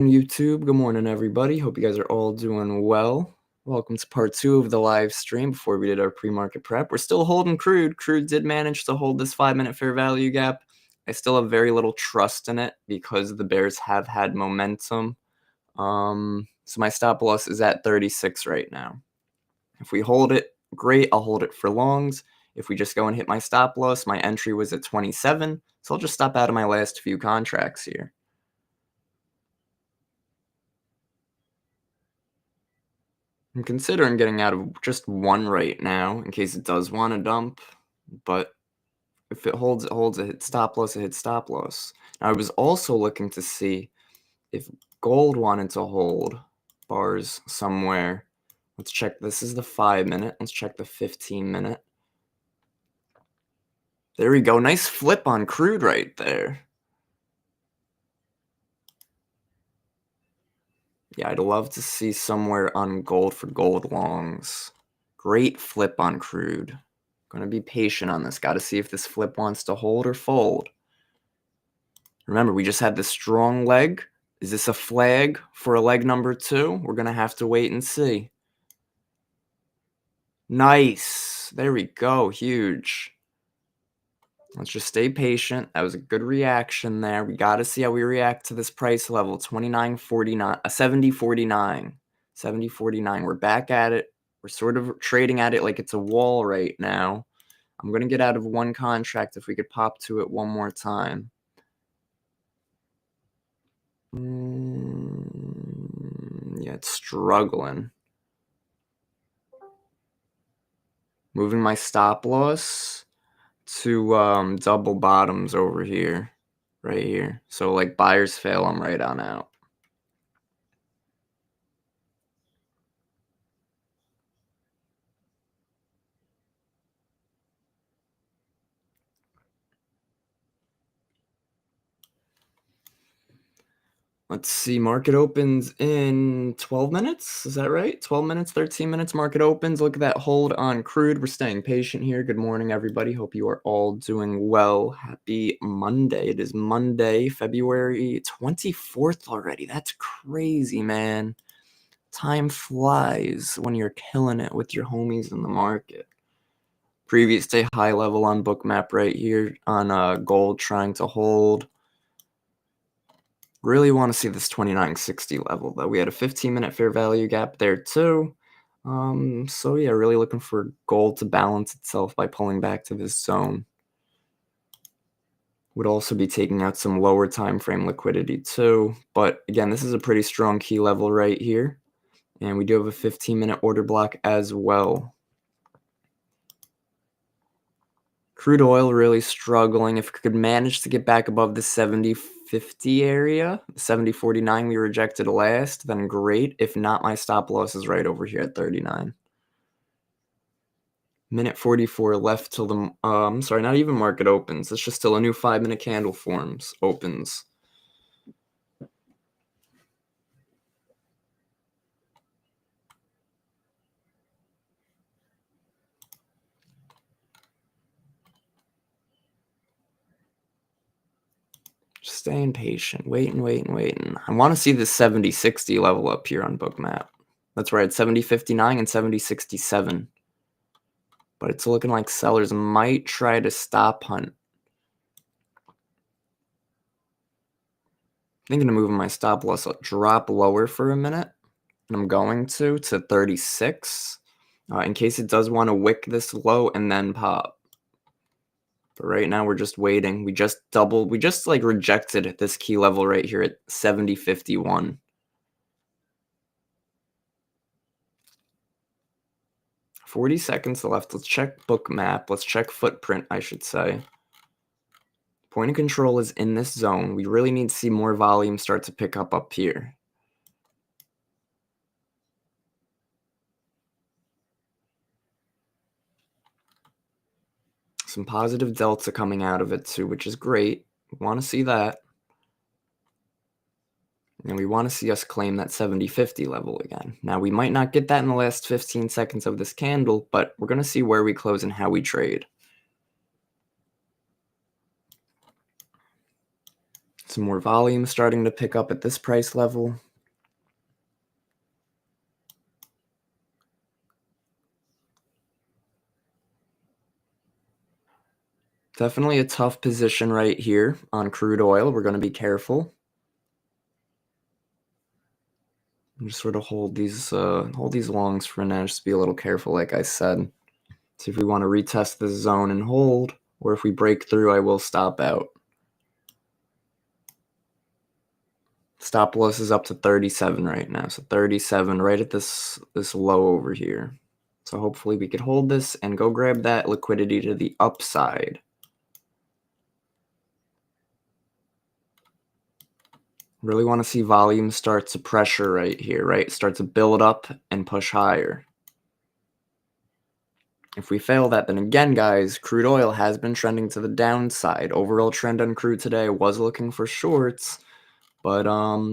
YouTube. Good morning, everybody. Hope you guys are all doing well. Welcome to part 2 of the live stream before we did our pre-market prep. We're still holding crude. Crude did manage to hold this 5-minute fair value gap. I still have very little trust in it because the bears have had momentum. So my stop loss is at 36 right now. If we hold it, great. I'll hold it for longs. If we just go and hit my stop loss, my entry was at 27. So I'll just stop out of my last few contracts here. I'm considering getting out of just one right now in case it does want to dump, but if it holds, it holds. It hits stop loss, it hits stop loss. Now, I was also looking to see if gold wanted to hold bars somewhere. Let's check. This is the 5-minute. Let's check the 15-minute. There we go. Nice flip on crude right there. Yeah, I'd love to see somewhere on gold for gold longs. Great flip on crude. Going to be patient on this. Got to see if this flip wants to hold or fold. Remember, we just had this strong leg. Is this a flag for a leg number 2? We're going to have to wait and see. Nice. There we go. Huge. Let's just stay patient. That was a good reaction there. We got to see how we react to this price level. 29.49, 70.49. 70.49. We're back at it. We're sort of trading at it like it's a wall right now. I'm going to get out of one contract if we could pop to it one more time. Yeah, it's struggling. Moving my stop loss to double bottoms over here, right here. So like buyers fail, I'm right on out. Let's see, market opens in 12 minutes. Is that right? 12 minutes, 13 minutes, market opens. Look at that hold on crude. We're staying patient here. Good morning, everybody. Hope you are all doing well. Happy Monday. It is Monday, February 24th already. That's crazy, man. Time flies when you're killing it with your homies in the market. Previous day high level on Bookmap right here on gold trying to hold. Really want to see this 29.60 level, though. We had a 15-minute fair value gap there, too. So, yeah, really looking for gold to balance itself by pulling back to this zone. Would also be taking out some lower time frame liquidity, too. But, again, this is a pretty strong key level right here. And we do have a 15-minute order block as well. Crude oil really struggling. If we could manage to get back above the 70.50 area, 70.49 we rejected last, then great. If not, my stop loss is right over here at 39. Minute 44 left till the, I'm sorry, not even market opens. It's just till a new 5-minute candle opens. Just staying patient, waiting. I want to see this 70.60 level up here on Bookmap. That's right, 70.59 and 70.67. But it's looking like sellers might try to stop hunt. Thinking of moving my stop loss drop lower for a minute, and I'm going to 36 in case it does want to wick this low and then pop. But right now we're just waiting. We just like rejected this key level right here at 70.51. $40 seconds left. Let's check Bookmap. Let's check footprint, I should say. Point of control is in this zone. We really need to see more volume start to pick up here. Some positive delta coming out of it too, which is great. We want to see that. And we want to see us claim that 70.50 level again. Now, we might not get that in the last 15 seconds of this candle, but we're going to see where we close and how we trade. Some more volume starting to pick up at this price level. Definitely a tough position right here on crude oil. We're going to be careful. Just sort of hold these longs for now. Just be a little careful, like I said. See if we want to retest this zone and hold, or if we break through, I will stop out. Stop loss is up to 37 right now, so 37 right at this low over here. So hopefully we could hold this and go grab that liquidity to the upside. Really want to see volume start to pressure right here, right? Start to build up and push higher. If we fail that, then again, guys, crude oil has been trending to the downside. Overall trend on crude today was looking for shorts, but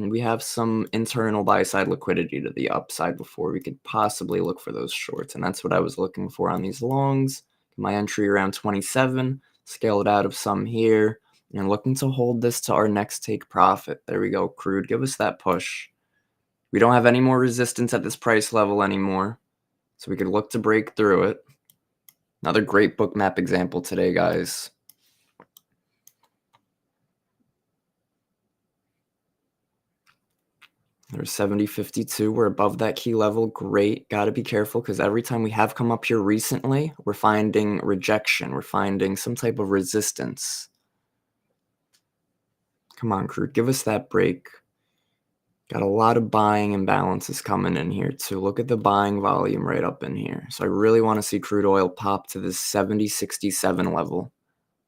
we have some internal buy-side liquidity to the upside before we could possibly look for those shorts, and that's what I was looking for on these longs. My entry around 27, scaled out of some here, and looking to hold this to our next take profit. There we go, crude. Give us that push. We don't have any more resistance at this price level anymore, so we could look to break through it. Another great book map example today, guys. There's 70.52. We're above that key level. Great. Got to be careful because every time we have come up here recently, we're finding rejection. We're finding some type of resistance. Come on, crude. Give us that break. Got a lot of buying imbalances coming in here too. Look at the buying volume right up in here. So I really want to see crude oil pop to this 70.67 level,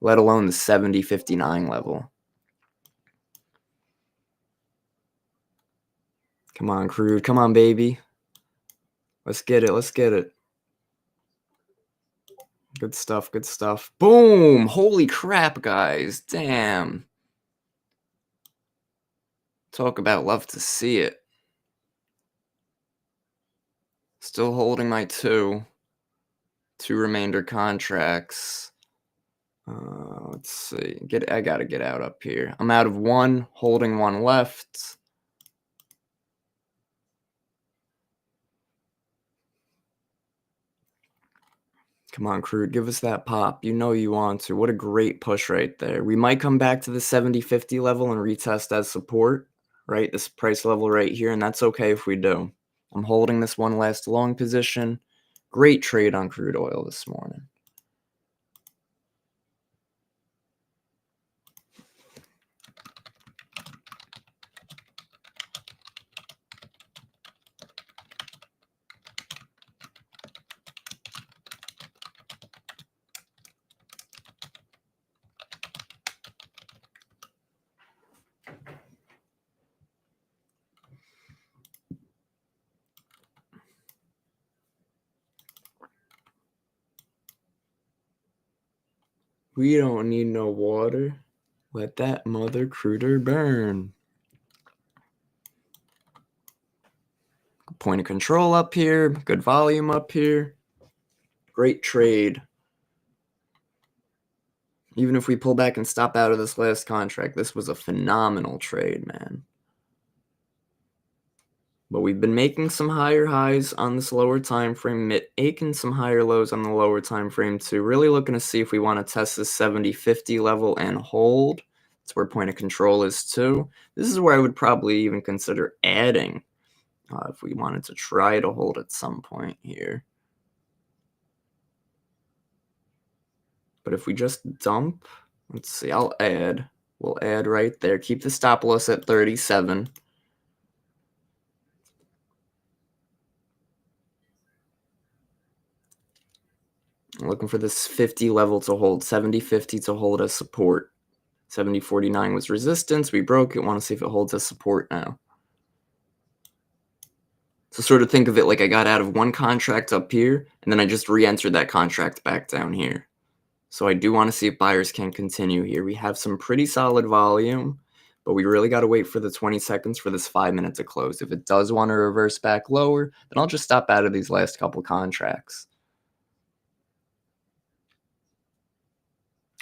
let alone the 70.59 level. Come on, crude. Come on, baby. Let's get it. Let's get it. Good stuff. Good stuff. Boom. Holy crap, guys. Damn. Talk about love to see it. Still holding my two remainder contracts. Let's see. I gotta get out up here. I'm out of one, holding one left. Come on, crude. Give us that pop. You know you want to. What a great push right there. We might come back to the 70.50 level and retest as support, right? This price level right here, and that's okay if we do. I'm holding this one last long position. Great trade on crude oil this morning. We don't need no water. Let that mother cruder burn. Point of control up here. Good volume up here. Great trade. Even if we pull back and stop out of this last contract, this was a phenomenal trade, man. But we've been making some higher highs on this lower time frame, making some higher lows on the lower time frame too. Really looking to see if we want to test this 70.50 level and hold. That's where point of control is too. This is where I would probably even consider adding if we wanted to try to hold at some point here. But if we just dump, let's see, I'll add. We'll add right there. Keep the stop loss at 37. I'm looking for this 50 level to hold, 70.50 to hold as support. 70.49 was resistance. We broke it. Want to see if it holds as support now. So sort of think of it like I got out of one contract up here, and then I just re-entered that contract back down here. So I do want to see if buyers can continue here. We have some pretty solid volume, but we really got to wait for the 20 seconds for this 5 minute to close. If it does want to reverse back lower, then I'll just stop out of these last couple contracts.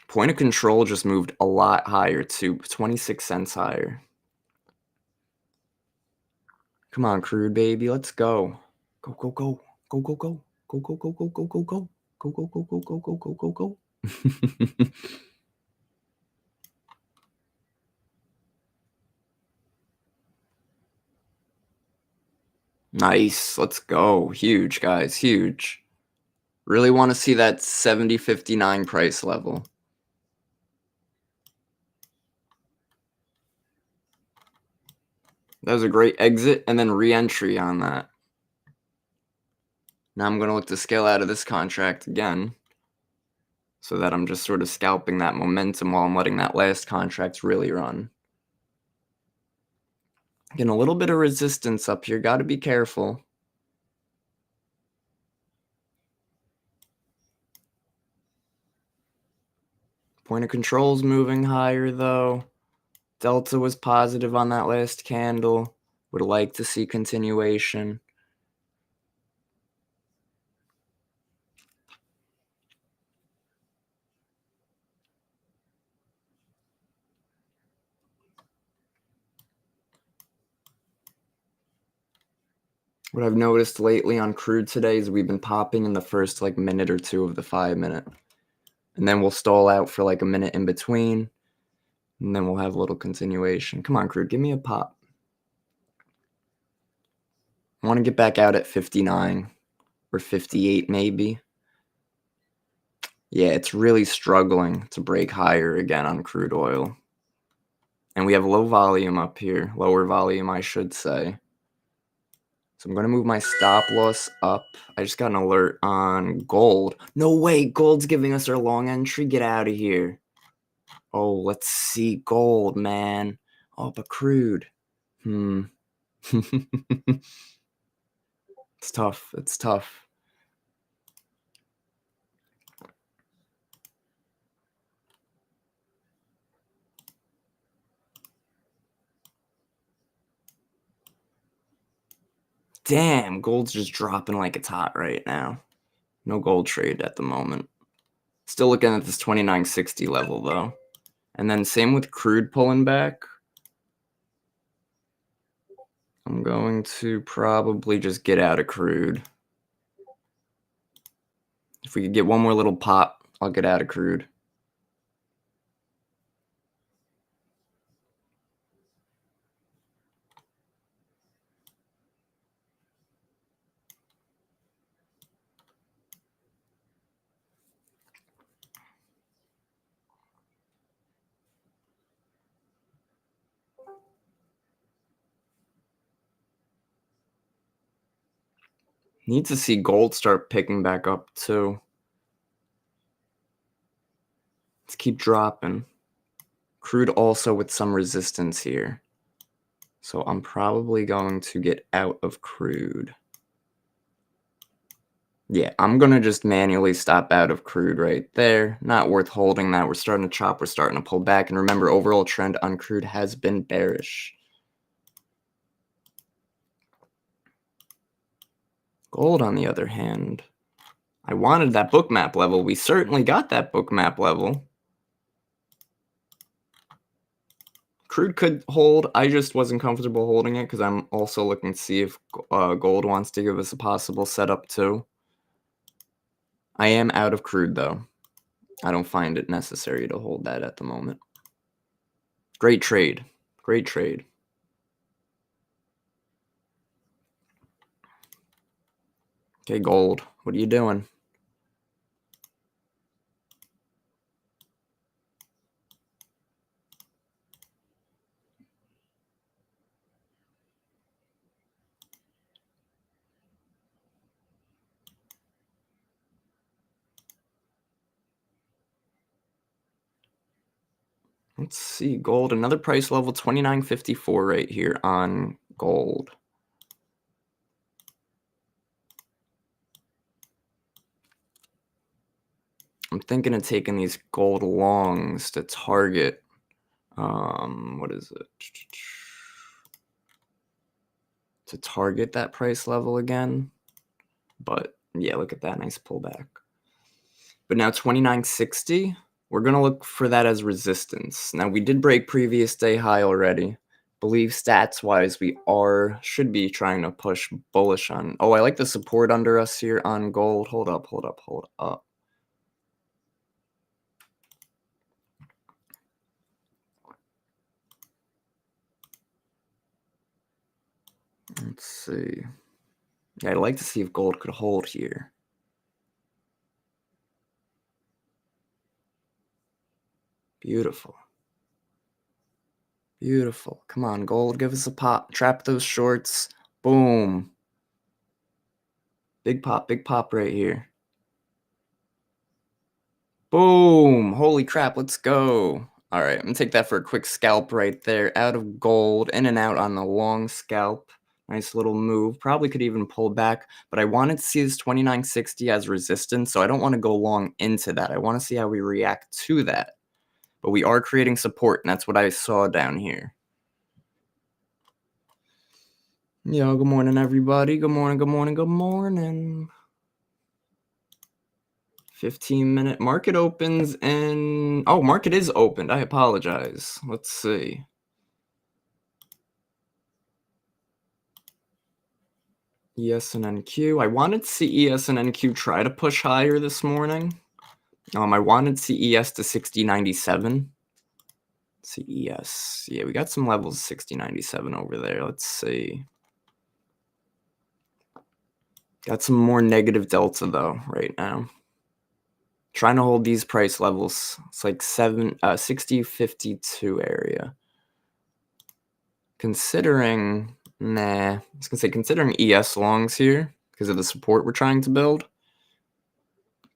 Point of control just moved a lot higher too, 26 cents higher. Come on, crude baby, let's go. Go, go, go. Go, go, go. Go, go, go, go, go, go, go. Go, go, go, go, go, go, go, go, go. Nice. Let's go. Huge, guys. Huge. Really want to see that 70.59 price level. That was a great exit and then re-entry on that. Now I'm going to look to scale out of this contract again so that I'm just sort of scalping that momentum while I'm letting that last contract really run. Getting a little bit of resistance up here. Got to be careful. Point of control's moving higher though. Delta was positive on that last candle. Would like to see continuation. What I've noticed lately on crude today is we've been popping in the first like minute or two of the 5 minute. And then we'll stall out for like a minute in between. And then we'll have a little continuation. Come on, crude, give me a pop. I want to get back out at 59 or 58 maybe. Yeah, it's really struggling to break higher again on crude oil. And we have low volume up here. Lower volume, I should say. So I'm going to move my stop loss up. I just got an alert on gold. No way, gold's giving us our long entry. Get out of here. Oh, let's see gold, man. Oh, but crude. It's tough. It's tough. Damn, gold's just dropping like it's hot right now. No gold trade at the moment. Still looking at this 29.60 level, though. And then same with crude pulling back. I'm going to probably just get out of crude. If we could get one more little pop, I'll get out of crude. Need to see gold start picking back up too. Let's keep dropping. Crude also with some resistance here. So I'm probably going to get out of crude. Yeah, I'm going to just manually stop out of crude right there. Not worth holding that. We're starting to chop. We're starting to pull back. And remember, overall trend on crude has been bearish. Gold, on the other hand, I wanted that book map level. We certainly got that book map level. Crude could hold. I just wasn't comfortable holding it because I'm also looking to see if gold wants to give us a possible setup too. I am out of crude though. I don't find it necessary to hold that at the moment. Great trade. Great trade. Okay, gold. What are you doing? Let's see, gold, another price level, 29.54 right here on gold. I'm thinking of taking these gold longs to target, what is it? To target that price level again. But yeah, look at that, nice pullback. But now 29.60, We're going to look for that as resistance. Now, we did break previous day high already. Believe stats-wise, we should be trying to push bullish on. Oh, I like the support under us here on gold. Hold up. Let's see. Yeah, I'd like to see if gold could hold here. Beautiful. Beautiful. Come on, gold, give us a pop. Trap those shorts. Boom. Big pop right here. Boom. Holy crap, let's go. All right, I'm going to take that for a quick scalp right there. Out of gold, in and out on the long scalp. Nice little move. Probably could even pull back, but I wanted to see this 2960 as resistance, so I don't want to go long into that. I want to see how we react to that. But we are creating support, and that's what I saw down here. Yo, good morning, everybody. Good morning. 15-minute market opens and... Oh, market is opened. I apologize. Let's see. ES and NQ. I wanted to see ES and NQ try to push higher this morning. I wanted to see ES to 6097. Let's see ES. Yeah, we got some levels 6097 over there. Let's see. Got some more negative delta though right now. Trying to hold these price levels. It's like 6052 area. Considering considering ES longs here because of the support we're trying to build.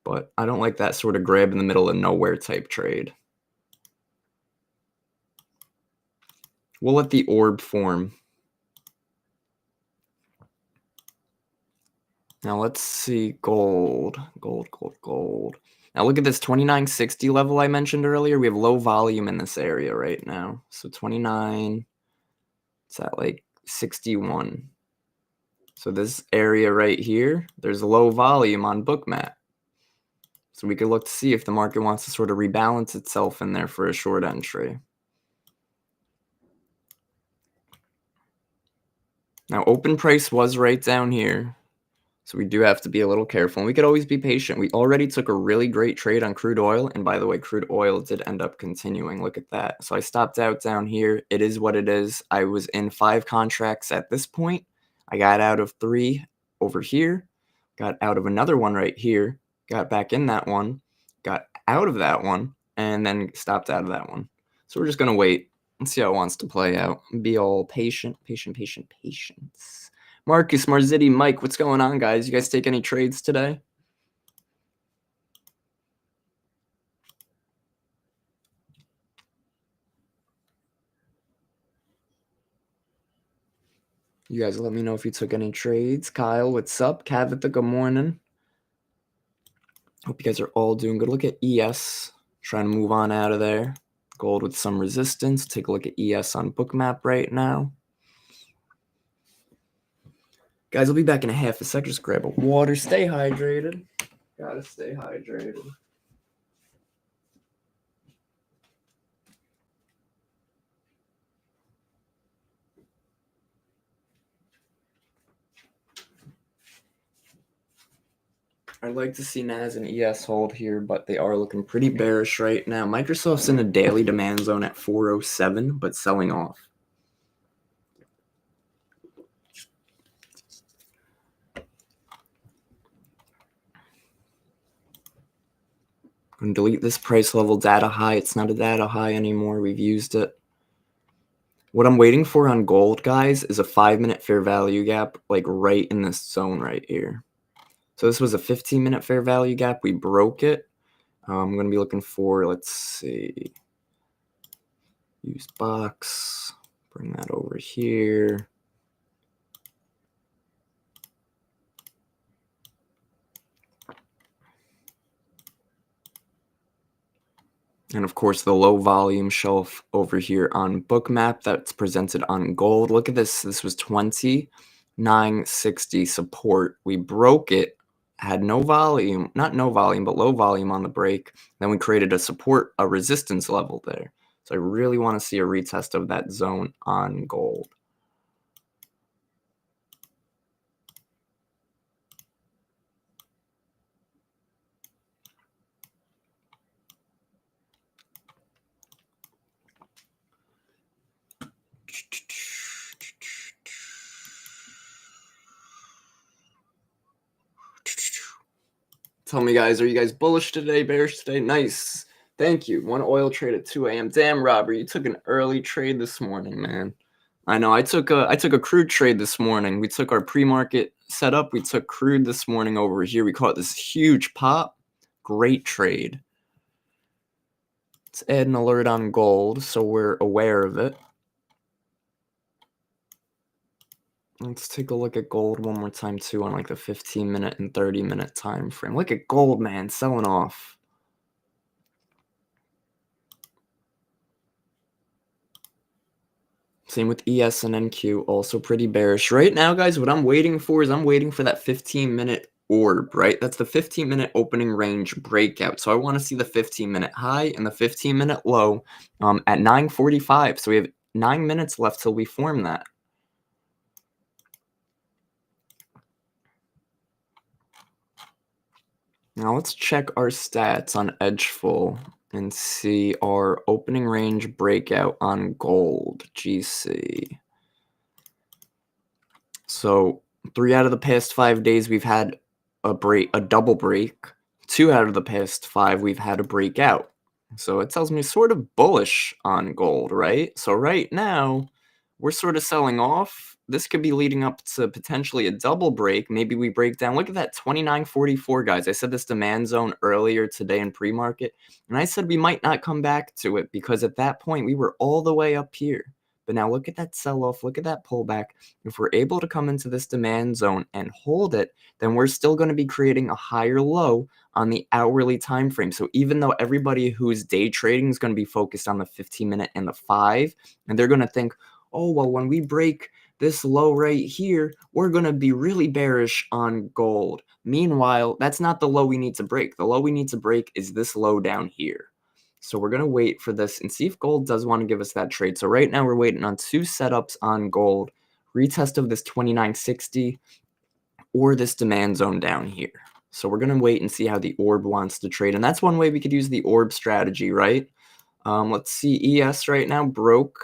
But I don't like that sort of grab in the middle of nowhere type trade. We'll let the orb form. Now let's see gold. Now look at this 2960 level I mentioned earlier. We have low volume in this area right now. So 29, it's at like 61. So this area right here, there's low volume on Bookmap. So we could look to see if the market wants to sort of rebalance itself in there for a short entry. Now open price was right down here. So we do have to be a little careful, and we could always be patient. We already took a really great trade on crude oil, and by the way, crude oil did end up continuing. Look at that. So I stopped out down here. It is what it is. I was in 5 contracts at this point. I got out of 3 over here, got out of another one right here, got back in that one, got out of that one, and then stopped out of that one. So we're just going to wait and see how it wants to play out. Be all patience. Marcus, Marziti, Mike, what's going on, guys? You guys take any trades today? You guys let me know if you took any trades. Kyle, what's up? Kavitha, good morning. Hope you guys are all doing good. Look at ES. Trying to move on out of there. Gold with some resistance. Take a look at ES on Bookmap right now. Guys, I'll be back in a half a sec. Just grab a water. Stay hydrated. Gotta stay hydrated. I'd like to see NAS and ES hold here, but they are looking pretty bearish right now. Microsoft's in a daily demand zone at 407, but selling off. And delete this price level data high. It's not a data high anymore. We've used it. What I'm waiting for on gold, guys, is a 5-minute fair value gap, like right in this zone right here. So this was a 15-minute fair value gap. We broke it. I'm going to be looking for, let's see, use box, bring that over here. And of course, the low volume shelf over here on Bookmap that's presented on gold. Look at this. This was 2960 support. We broke it. had no volume, not no volume, but low volume on the break. Then we created a support, a resistance level there. So I really want to see a retest of that zone on gold. Tell me, guys, are you guys bullish today, bearish today? Nice. Thank you. One oil trade at 2 a.m. Damn, Robert, you took an early trade this morning, man. I know. I took a crude trade this morning. We took our pre-market setup. We took crude this morning over here. We caught this huge pop. Great trade. Let's add an alert on gold so we're aware of it. Let's take a look at gold one more time too on like the 15-minute and 30-minute time frame. Look at gold, man, selling off. Same with ES and NQ, also pretty bearish. Right now, guys, what I'm waiting for is I'm waiting for that 15-minute orb, right? That's the 15-minute opening range breakout. So I want to see the 15-minute high and the 15-minute low at 9:45. So we have 9 minutes left till we form that. Now let's check our stats on Edgeful and see our opening range breakout on gold, GC. So 3 out of the past 5 days we've had a double break. 2 out of the past 5 we've had a breakout. So it tells me sort of bullish on gold, right? So right now we're sort of selling off. This could be leading up to potentially a double break. Maybe we break down. Look at that 29.44, guys. I said this demand zone earlier today in pre-market, and I said we might not come back to it because at that point we were all the way up here. But now look at that sell-off. Look at that pullback. If we're able to come into this demand zone and hold it, then we're still going to be creating a higher low on the hourly time frame. So even though everybody who's day trading is going to be focused on the 15-minute and the 5, and they're going to think, oh, well, when we break this low right here, we're going to be really bearish on gold. Meanwhile, that's not the low we need to break. The low we need to break is this low down here. So we're going to wait for this and see if gold does want to give us that trade. So right now we're waiting on 2 setups on gold, retest of this 29.60 or this demand zone down here. So we're going to wait and see how the orb wants to trade. And that's one way we could use the orb strategy, right? Let's see, ES right now broke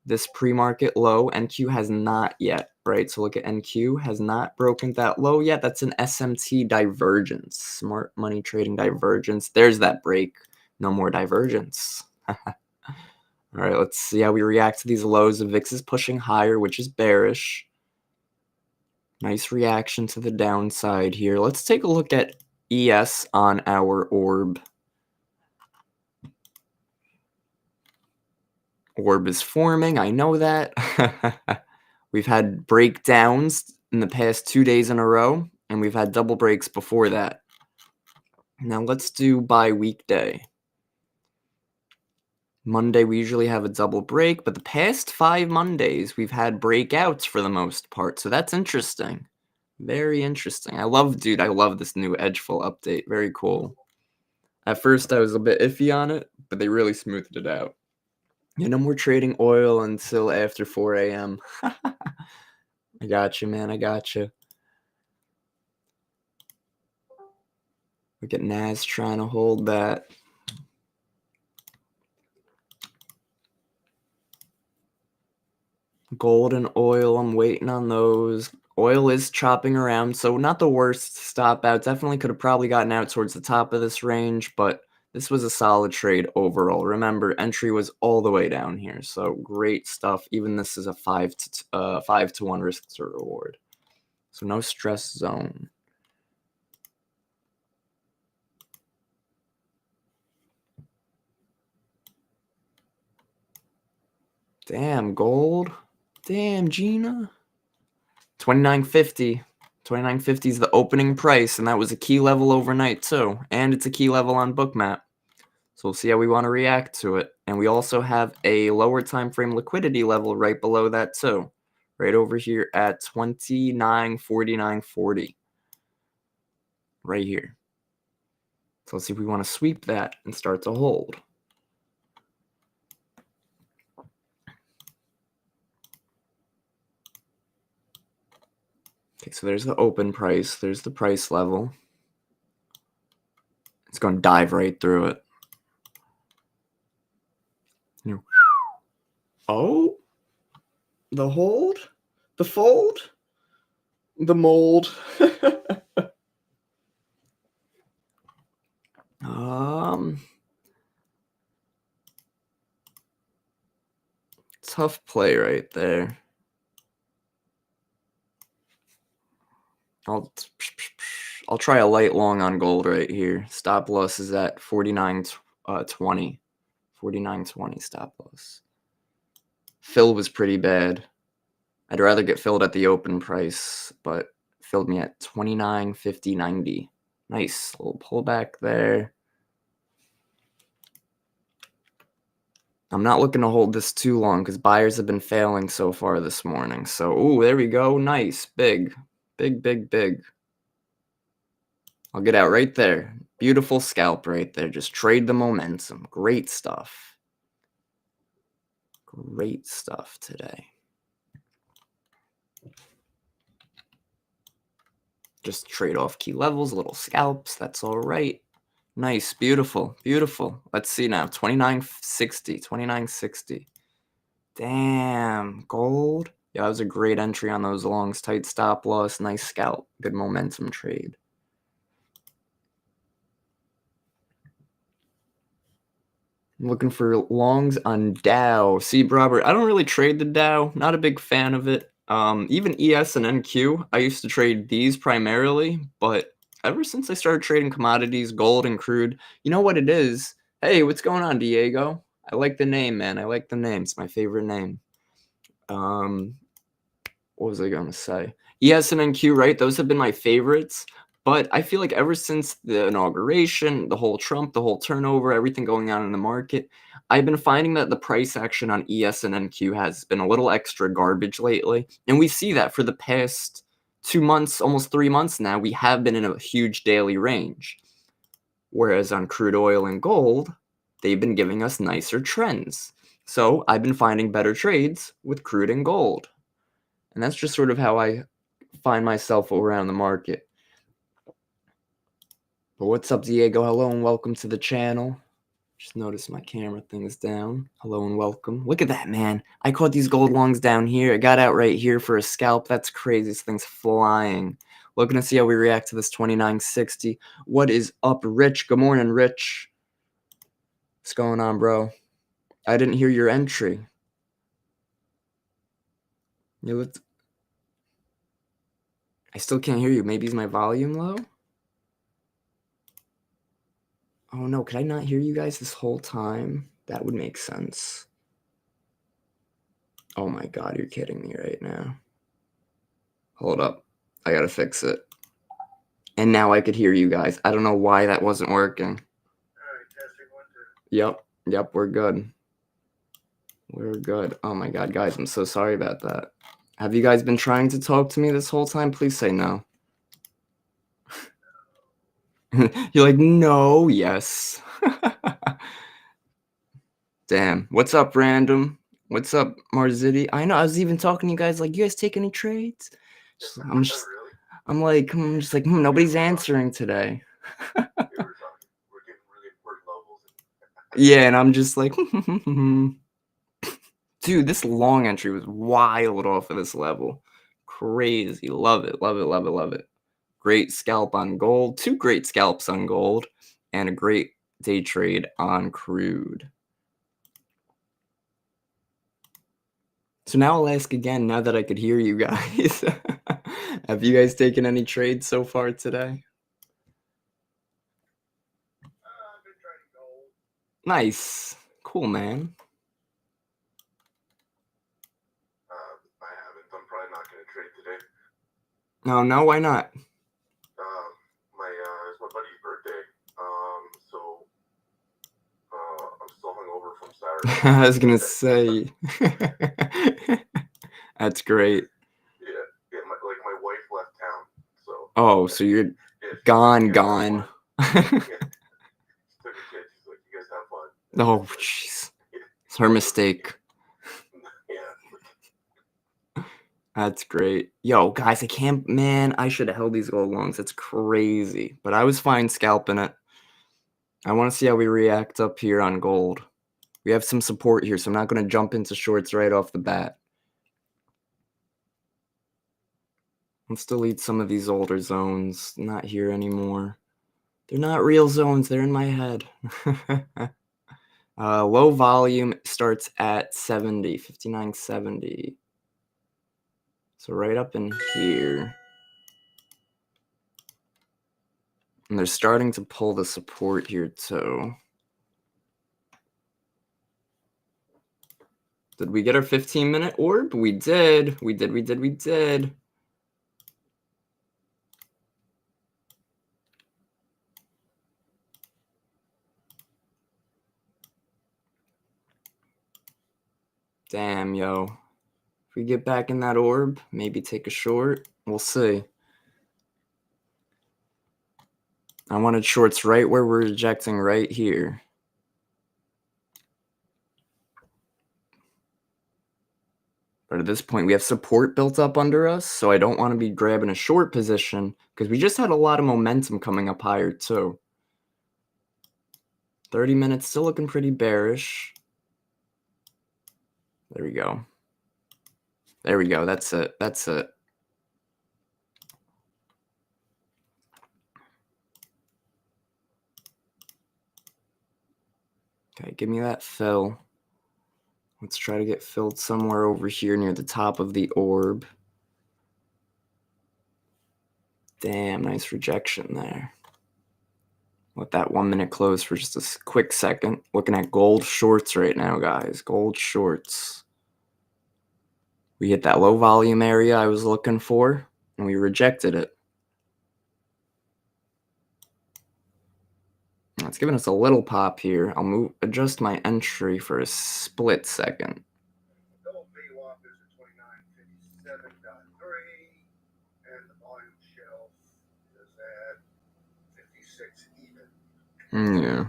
this pre-market low. NQ has not yet, right? So look at NQ, has not broken that low yet. That's an SMT divergence, smart money trading divergence. There's that break. No more divergence. All right, let's see how we react to these lows. The VIX is pushing higher, which is bearish. Nice reaction to the downside here. Let's take a look at ES on our orb. Orb is forming, I know that. We've had breakdowns in the past 2 days in a row, and we've had double breaks before that. Now let's do by weekday. Monday, we usually have a double break, but the past 5 Mondays, we've had breakouts for the most part, so that's interesting. Very interesting. I love this new Edgeful update. Very cool. At first, I was a bit iffy on it, but they really smoothed it out. You know, we're trading oil until after 4 a.m. I got you, man. I got you. Look at Nas trying to hold that. Gold and oil, I'm waiting on those. Oil is chopping around, so not the worst stop out. Definitely could have probably gotten out towards the top of this range, but this was a solid trade overall. Remember, entry was all the way down here, so great stuff. Even this is a 5 to 1 risk to reward. So no stress zone. Damn, gold. Damn, Gina. 29.50. 29.50 is the opening price, and that was a key level overnight too. And it's a key level on Bookmap. So we'll see how we want to react to it. And we also have a lower time frame liquidity level right below that too. Right over here at 29.49.40. right here. So let's see if we want to sweep that and start to hold. Okay, so there's the open price. There's the price level. It's going to dive right through it. Oh, the hold, the fold, the mold. Tough play right there. I'll try a light long on gold right here. Stop loss is at 49.20. 49.20 stop loss. Fill was pretty bad. I'd rather get filled at the open price, but filled me at 29.50.90. Nice little pullback there. I'm not looking to hold this too long because buyers have been failing so far this morning. So, ooh, there we go. Nice. Big. Big, big, big. I'll get out right there. Beautiful scalp right there. Just trade the momentum. Great stuff. Great stuff today. Just trade off key levels, little scalps. That's all right. Nice. Beautiful. Beautiful. Let's see now. 29.60. 29.60. Damn. Gold. Yeah, that was a great entry on those longs. Tight stop loss. Nice scalp. Good momentum trade. I'm looking for longs on Dow. See, Robert, I don't really trade the Dow. Not a big fan of it. Even ES and NQ, I used to trade these primarily, but ever since I started trading commodities, gold and crude, you know what it is? Hey, what's going on, Diego? I like the name, man. I like the name. It's my favorite name. What was I going to say? ES and NQ, right? Those have been my favorites. But I feel like ever since the inauguration, the whole Trump, the whole turnover, everything going on in the market, I've been finding that the price action on ES and NQ has been a little extra garbage lately. And we see that for the past 2 months, almost 3 months now, we have been in a huge daily range. Whereas on crude oil and gold, they've been giving us nicer trends. So I've been finding better trades with crude and gold. And that's just sort of how I find myself around the market. But what's up, Diego? Hello and welcome to the channel. Just noticed my camera thing is down. Hello and welcome. Look at that, man. I caught these gold longs down here. I got out right here for a scalp. That's crazy. This thing's flying. Looking to see how we react to this 29.60. What is up, Rich? Good morning, Rich. What's going on, bro? I didn't hear your entry. I still can't hear you. Maybe is my volume low? Oh no, could I not hear you guys this whole time? That would make sense. Oh my god, you're kidding me right now. Hold up. I gotta fix it. And now I could hear you guys. I don't know why that wasn't working. Alright, testing 1, 2. Yep, we're good. We're good. Oh my god, guys, I'm so sorry about that. Have you guys been trying to talk to me this whole time? Please say no. You're like, no, yes. Damn. What's up, Random? What's up, Marziti? I know, I was even talking to you guys like, you guys take any trades? I'm just like, nobody's answering today. Yeah, and I'm just like, dude, this long entry was wild off of this level. Crazy. Love it, love it, love it, love it. Great scalp on gold. 2 great scalps on gold. And a great day trade on crude. So now I'll ask again, now that I could hear you guys. Have you guys taken any trades so far today? I've been trading gold. Nice. Cool, man. I haven't. I'm probably not going to trade today. No, why not? It's my buddy's birthday. So I'm still hungover from Saturday. I was gonna say. That's great. Yeah. My wife left town, so. Oh, so you're. Yeah, Gone. Yeah, took a kid. She's like, you guys have fun. Oh, jeez. It's her mistake. Yeah. That's great. Yo, guys, I can't, man, I should have held these gold longs. That's crazy. But I was fine scalping it. I want to see how we react up here on gold. We have some support here, so I'm not going to jump into shorts right off the bat. Let's delete some of these older zones. Not here anymore. They're not real zones. They're in my head. Low volume starts at 70, 59.70. So right up in here. And they're starting to pull the support here too. Did we get our 15-minute orb? We did. We did. Damn, yo. If we get back in that orb, maybe take a short. We'll see. I wanted shorts right where we're rejecting right here. But at this point, we have support built up under us, so I don't want to be grabbing a short position because we just had a lot of momentum coming up higher too. 30 minutes, still looking pretty bearish. There we go. There we go. That's it. That's it. Okay, give me that fill. Let's try to get filled somewhere over here near the top of the orb. Damn, nice rejection there. Let that 1 minute close for just a quick second. Looking at gold shorts right now, guys. Gold shorts. We hit that low volume area I was looking for, and we rejected it. It's giving us a little pop here. I'll adjust my entry for a split second. Gold VWAP is at 29.57.3, and the volume shelf is at 56 even. Yeah.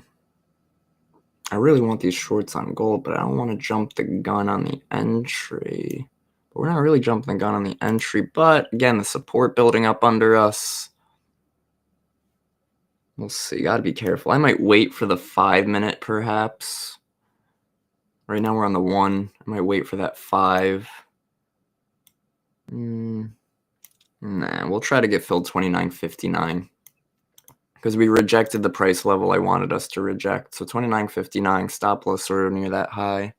I really want these shorts on gold, but I don't want to jump the gun on the entry. But we're not really jumping the gun on the entry. But again, the support building up under us. We'll see. Gotta be careful. I might wait for the 5 minute perhaps. Right now we're on the 1. I might wait for that 5. Nah, we'll try to get filled 29.59. Because we rejected the price level I wanted us to reject. So 29.59, stop loss sort of near that high.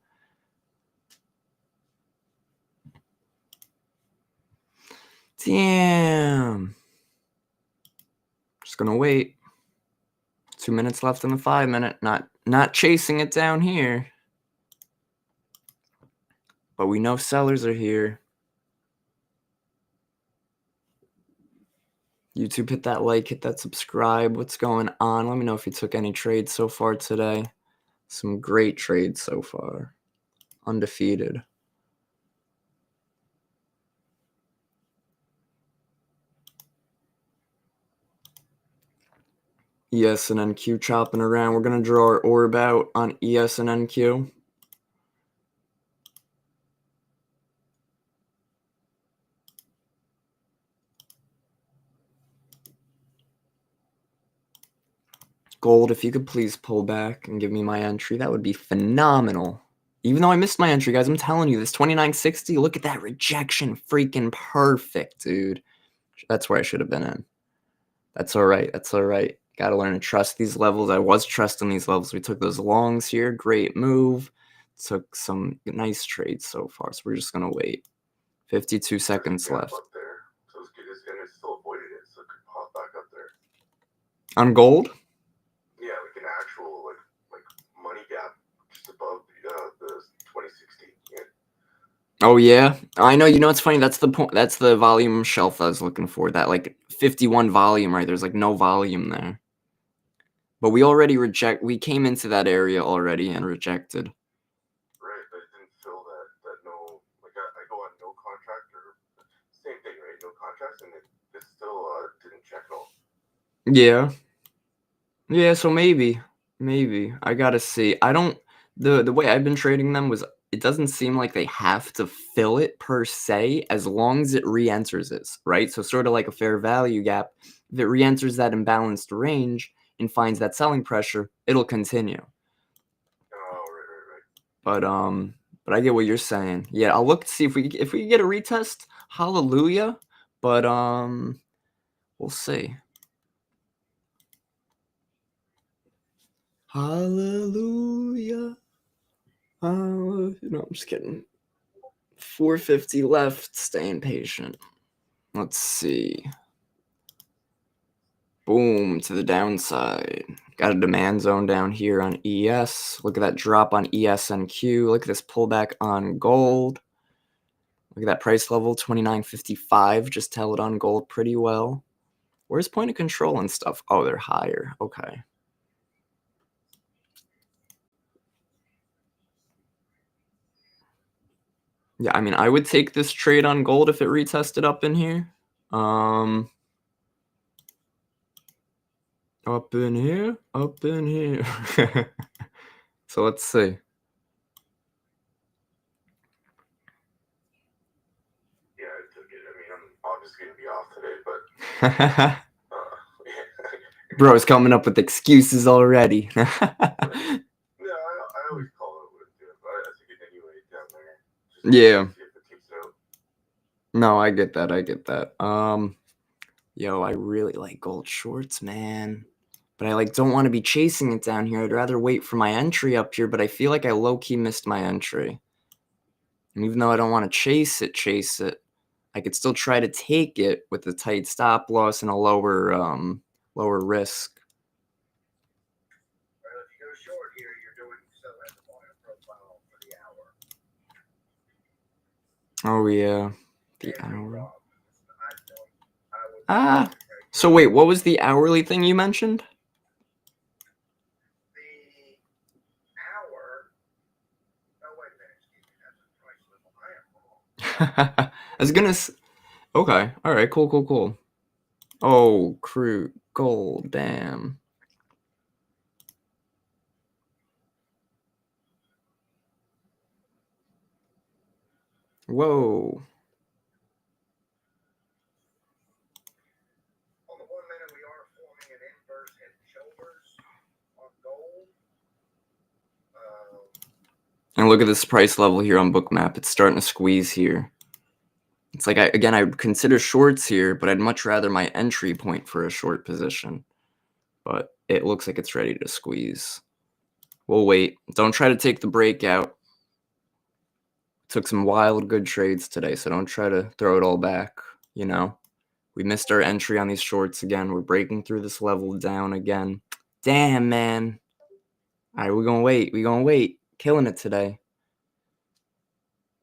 Damn. Just gonna wait. 2 minutes left in the 5 minute. Not chasing it down here. But we know sellers are here. YouTube, hit that like, hit that subscribe. What's going on? Let me know if you took any trades so far today. Some great trades so far. Undefeated. ES and NQ chopping around. We're going to draw our orb out on ES and NQ. Gold, if you could please pull back and give me my entry, that would be phenomenal. Even though I missed my entry, guys, I'm telling you, this 29.60, look at that rejection. Freaking perfect, dude. That's where I should have been in. That's all right. That's all right. Got to learn to trust these levels. I was trusting these levels. We took those longs here. Great move. Took some nice trades so far. So we're just going to wait. 52 seconds left. Up there. So this guy still avoided it, so it could pop back up there. On gold? Yeah, like an actual like money gap just above the 2060. Yeah. Oh yeah, I know. You know, it's funny. That's the point. That's the volume shelf I was looking for. That like 51 volume, right? There's like no volume there. But we already we came into that area already and rejected. Right, but it didn't fill that no, like I go on no contract or same thing, right? No contracts, and it still didn't check at all. Yeah. Yeah, so maybe. Maybe. I gotta see. I don't the way I've been trading them was it doesn't seem like they have to fill it per se as long as it re-enters it, right? So sort of like a fair value gap. If it re-enters that imbalanced range and finds that selling pressure, it'll continue. Oh, right. But I get what you're saying. Yeah, I'll look to see if we can get a retest. Hallelujah. But we'll see. Hallelujah. No, I'm just kidding. 450 left. Staying patient. Let's see. Boom to the downside. Got a demand zone down here on ES. Look at that drop on ES and Q. Look at this pullback on gold. Look at that price level, 29.55. Just held on gold pretty well. Where's point of control and stuff? Oh, they're higher. Okay. Yeah, I mean, I would take this trade on gold if it retested up in here. Up in here, up in here. So let's see. Yeah, I took it. I mean, I'm obviously going to be off today, but Bro's coming up with excuses already. yeah, I always call it what it is, but I took it anyway down there. Just Yeah. see if it takes it out. No, I get that. I get that. Yo, I really like gold shorts, man. But I don't want to be chasing it down here. I'd rather wait for my entry up here, but I feel like I low-key missed my entry. And even though I don't want to chase it, I could still try to take it with a tight stop loss and a lower risk. Well, if you go short here, you're doing so at the volume profile for the hour. Oh yeah, the hour. So wait, what was the hourly thing you mentioned? The hour. Oh wait a minute, excuse me, that's the price level. I am wrong. I was gonna. Okay, all right, cool. Oh, crude gold, damn. Whoa. On the 1 minute, we are forming an inverse head and shoulders on gold. And look at this price level here on Bookmap. It's starting to squeeze here. It's like, I would consider shorts here, but I'd much rather my entry point for a short position. But it looks like it's ready to squeeze. We'll wait. Don't try to take the breakout. Took some wild good trades today, so don't try to throw it all back, you know? We missed our entry on these shorts again. We're breaking through this level down again. Damn, man. All right, we're going to wait. Killing it today.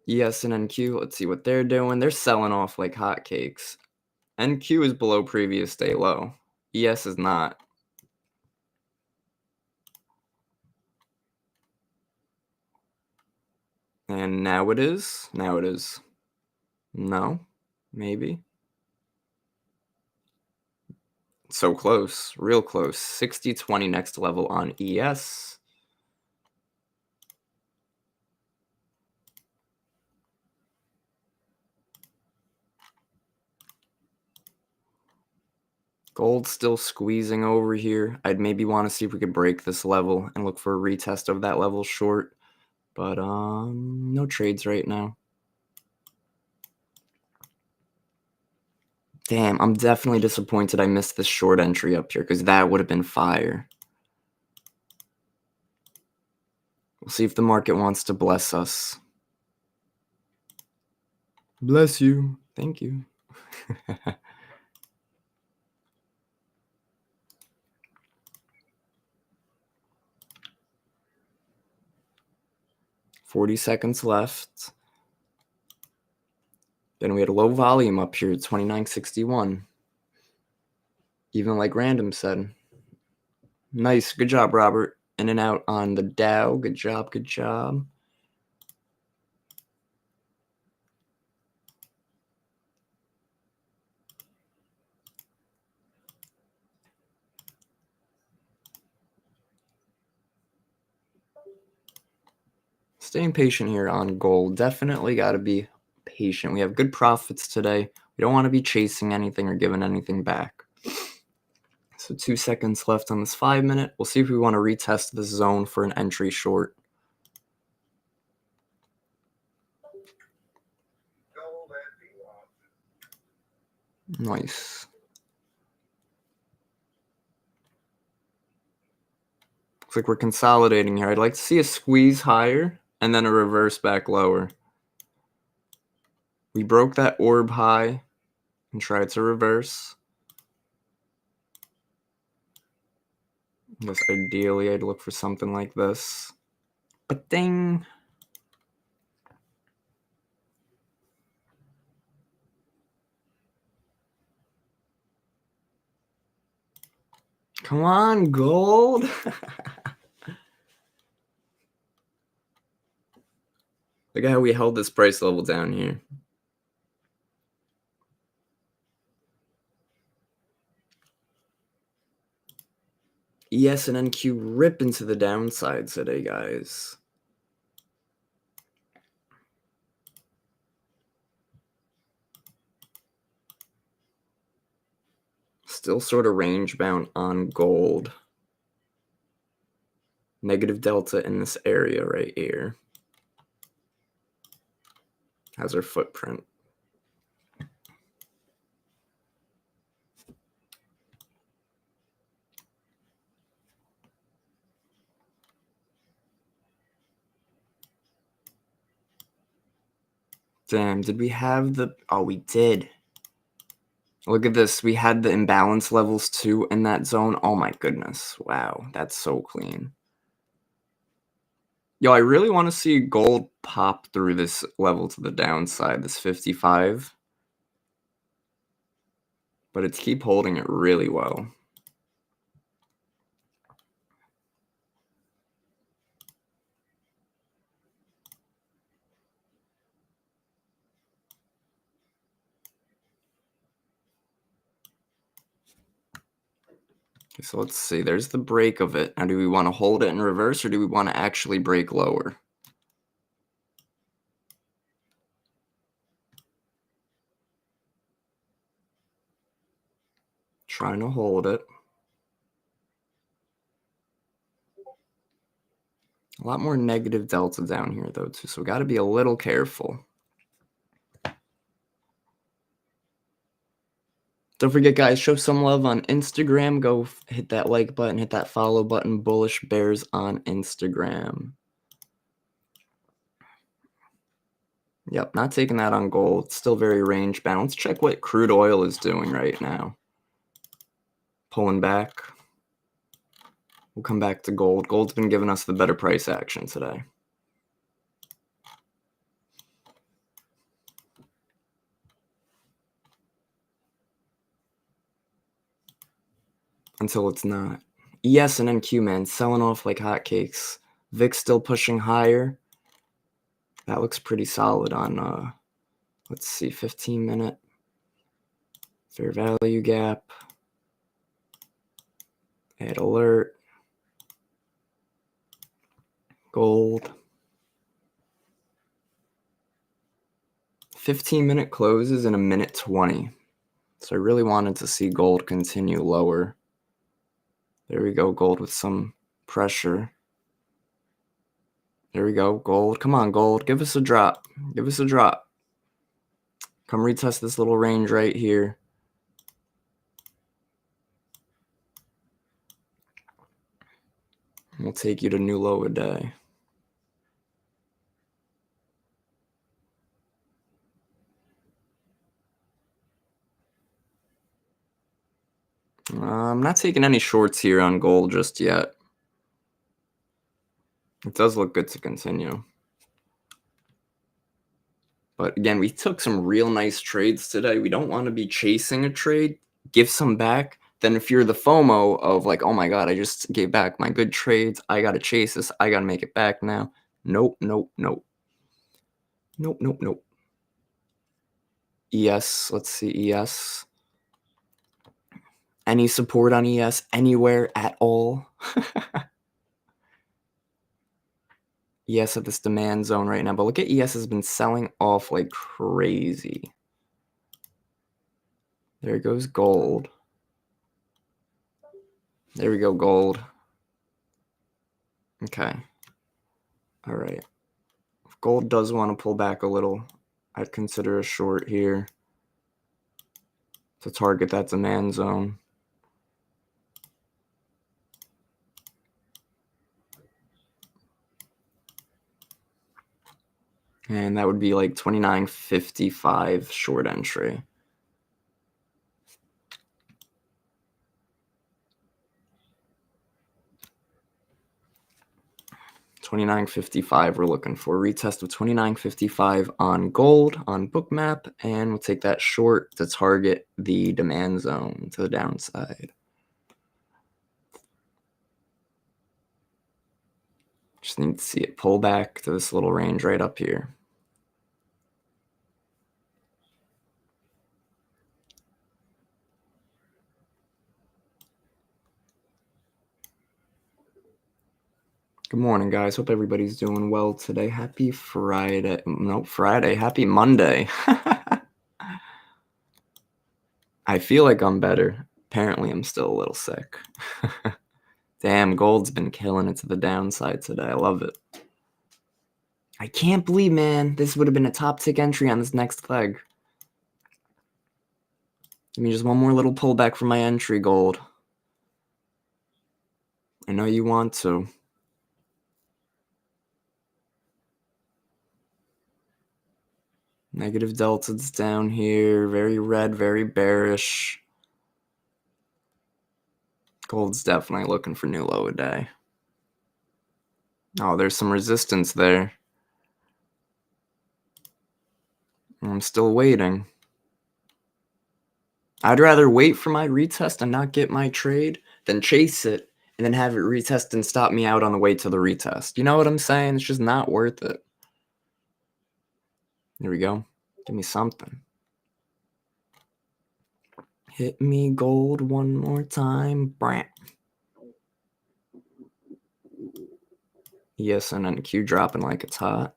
ES and NQ, let's see what they're doing. They're selling off like hotcakes. NQ is below previous day low. ES is not. And now it is. No, maybe. So close, real close. 60-20 next level on ES. Gold still squeezing over here. I'd maybe want to see if we could break this level and look for a retest of that level short. But no trades right now. Damn, I'm definitely disappointed I missed this short entry up here because that would have been fire. We'll see if the market wants to bless us. Bless you. Thank you. 40 seconds left. Then we had a low volume up here at 29.61. Even like Random said. Nice. Good job, Robert. In and out on the Dow. Good job. Staying patient here on gold. Definitely got to be patient. We have good profits today. We don't want to be chasing anything or giving anything back. So 2 seconds left on this 5 minute. We'll see if we want to retest this zone for an entry short. Nice. Looks like we're consolidating here. I'd like to see a squeeze higher and then a reverse back lower. We broke that orb high and tried to reverse. I guess ideally I'd look for something like this. But ding. Come on, gold. Look at how we held this price level down here. ES and NQ rip into the downside today, guys. Still sort of range bound on gold. Negative delta in this area right here. Has our footprint. Damn, did we have the... Oh, we did. Look at this. We had the imbalance levels too in that zone. Oh my goodness. Wow, that's so clean. Yo, I really want to see gold pop through this level to the downside, this 55. But it's keep holding it really well. Okay, so let's see. There's the break of it. Now, do we want to hold it in reverse or do we want to actually break lower? Trying to hold it. A lot more negative delta down here, though, too, so we got to be a little careful. Don't forget, guys, show some love on Instagram. Go hit that like button, hit that follow button. Bullishbrs on Instagram. Yep, not taking that on gold. It's still very range bound. Let's check what crude oil is doing right now. Pulling back. We'll come back to gold. Gold's been giving us the better price action today. Until it's not. ES and NQ, man, selling off like hotcakes. VIX still pushing higher. That looks pretty solid on, let's see, 15-minute. Fair value gap. Add alert. Gold. 15-minute closes in a minute 20. So I really wanted to see gold continue lower. There we go, gold with some pressure. There we go, gold. Come on, gold. Give us a drop. Give us a drop. Come retest this little range right here. We'll take you to new low a day. I'm not taking any shorts here on gold just yet. It does look good to continue. But again, we took some real nice trades today. We don't want to be chasing a trade. Give some back. Then if you're the FOMO of like, oh my God, I just gave back my good trades. I got to chase this. I got to make it back now. Nope, nope, nope. Nope, nope, nope. ES, let's see, ES. Any support on ES anywhere at all? ES at this demand zone right now, but look at ES has been selling off like crazy. There goes gold. There we go, gold. Okay. All right. If gold does want to pull back a little, I'd consider a short here to target that demand zone. And that would be like 29.55 short entry. $29.55 we're looking for. Retest of $29.55 on gold on Bookmap, and we'll take that short to target the demand zone to the downside. Just need to see it pull back to this little range right up here. Good morning, guys. Hope everybody's doing well today. Happy Friday. Nope, Friday. Happy Monday. I feel like I'm better. Apparently, I'm still a little sick. Damn, gold's been killing it to the downside today. I love it. I can't believe, man, this would have been a top tick entry on this next leg. Give me just one more little pullback for my entry, gold. I know you want to. Negative deltas down here. Very red, very bearish. Gold's definitely looking for new low a day. Oh, there's some resistance there. I'm still waiting. I'd rather wait for my retest and not get my trade than chase it and then have it retest and stop me out on the way to the retest. You know what I'm saying? It's just not worth it. Here we go. Give me something. Hit me gold one more time. Brant. Yes, and then Q dropping like it's hot.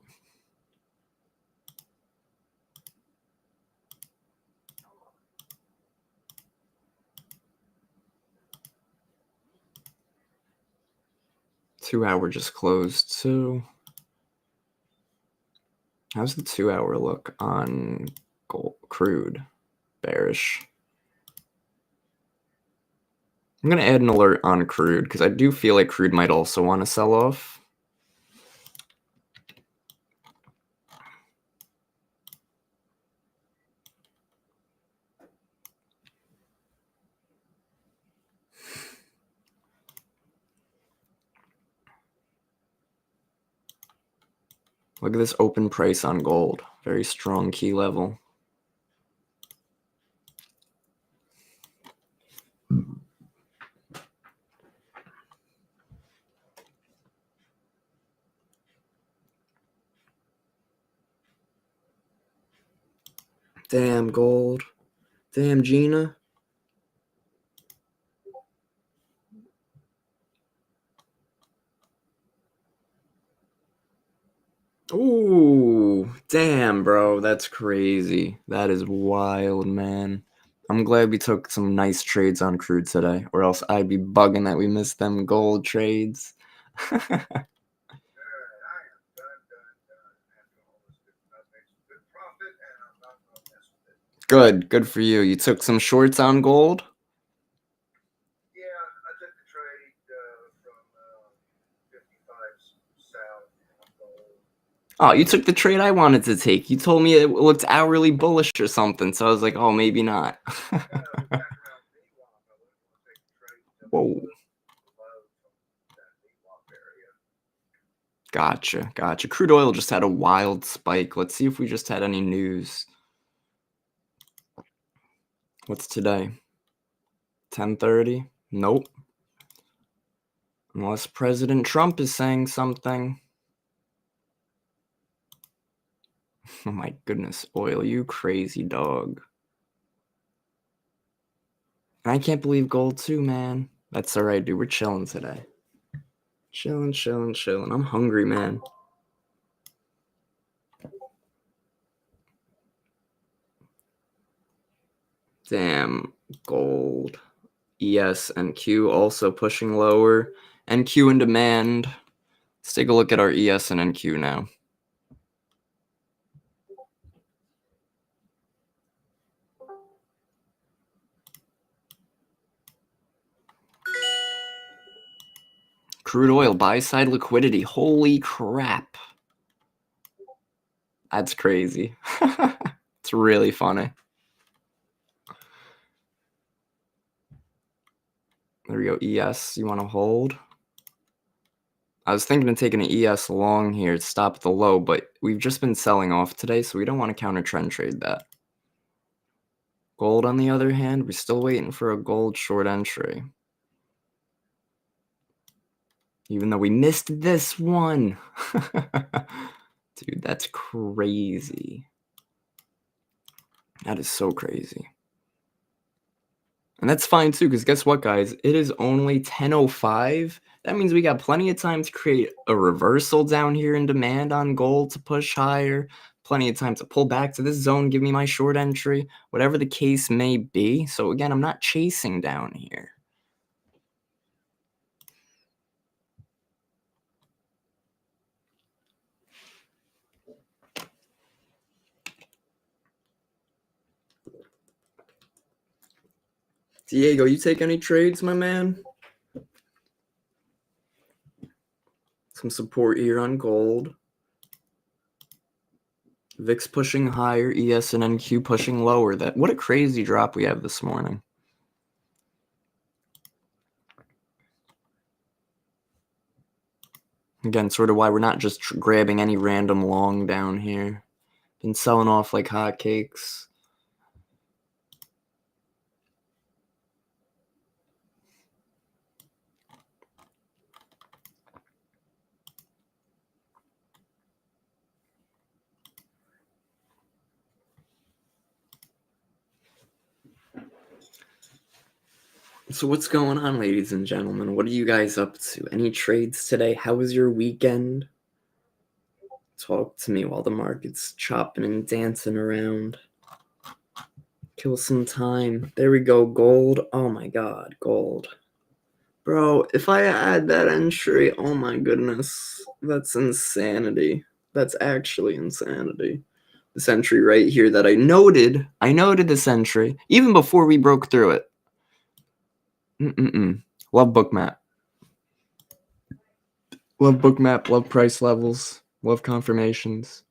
Two-hour just closed too. How's the 2-hour look on gold crude? Bearish. I'm going to add an alert on crude because I do feel like crude might also want to sell off. Look at this open price on gold. Very strong key level. Damn, gold. Damn, Gina. Ooh, damn, bro. That's crazy. That is wild, man. I'm glad we took some nice trades on crude today, or else I'd be bugging that we missed them gold trades. Good for you. You took some shorts on gold? Yeah, I took the trade from 55 south on gold. Oh, you took the trade I wanted to take. You told me it looked hourly bullish or something, so I was like, oh, maybe not. Whoa. Gotcha. Crude oil just had a wild spike. Let's see if we just had any news. What's today? 10:30? Nope. Unless President Trump is saying something. Oh my goodness, oil, you crazy dog. And I can't believe gold too, man. That's all right, dude. We're chilling today. Chilling. I'm hungry, man. Damn, gold. ES and Q also pushing lower. NQ in demand. Let's take a look at our ES and NQ now. Crude oil, buy-side liquidity. Holy crap. That's crazy. It's really funny. There we go, ES, you want to hold? I was thinking of taking an ES long here to stop at the low, but we've just been selling off today, so we don't want to counter trend trade that. Gold, on the other hand, we're still waiting for a gold short entry. Even though we missed this one. Dude, that's crazy. That is so crazy. And that's fine too, because guess what, guys? It is only 10:05. That means we got plenty of time to create a reversal down here in demand on gold to push higher. Plenty of time to pull back to this zone, give me my short entry, whatever the case may be. So again, I'm not chasing down here. Diego, you take any trades, my man? Some support here on gold. VIX pushing higher, ES and NQ pushing lower. What a crazy drop we have this morning. Again, sort of why we're not just grabbing any random long down here. Been selling off like hotcakes. So what's going on, ladies and gentlemen? What are you guys up to? Any trades today? How was your weekend? Talk to me while the market's chopping and dancing around. Kill some time. There we go, gold. Oh my god, gold. Bro, if I add that entry, oh my goodness. That's insanity. That's actually insanity. This entry right here that I noted this entry, even before we broke through it. Love Bookmap. Love Bookmap, love price levels, love confirmations,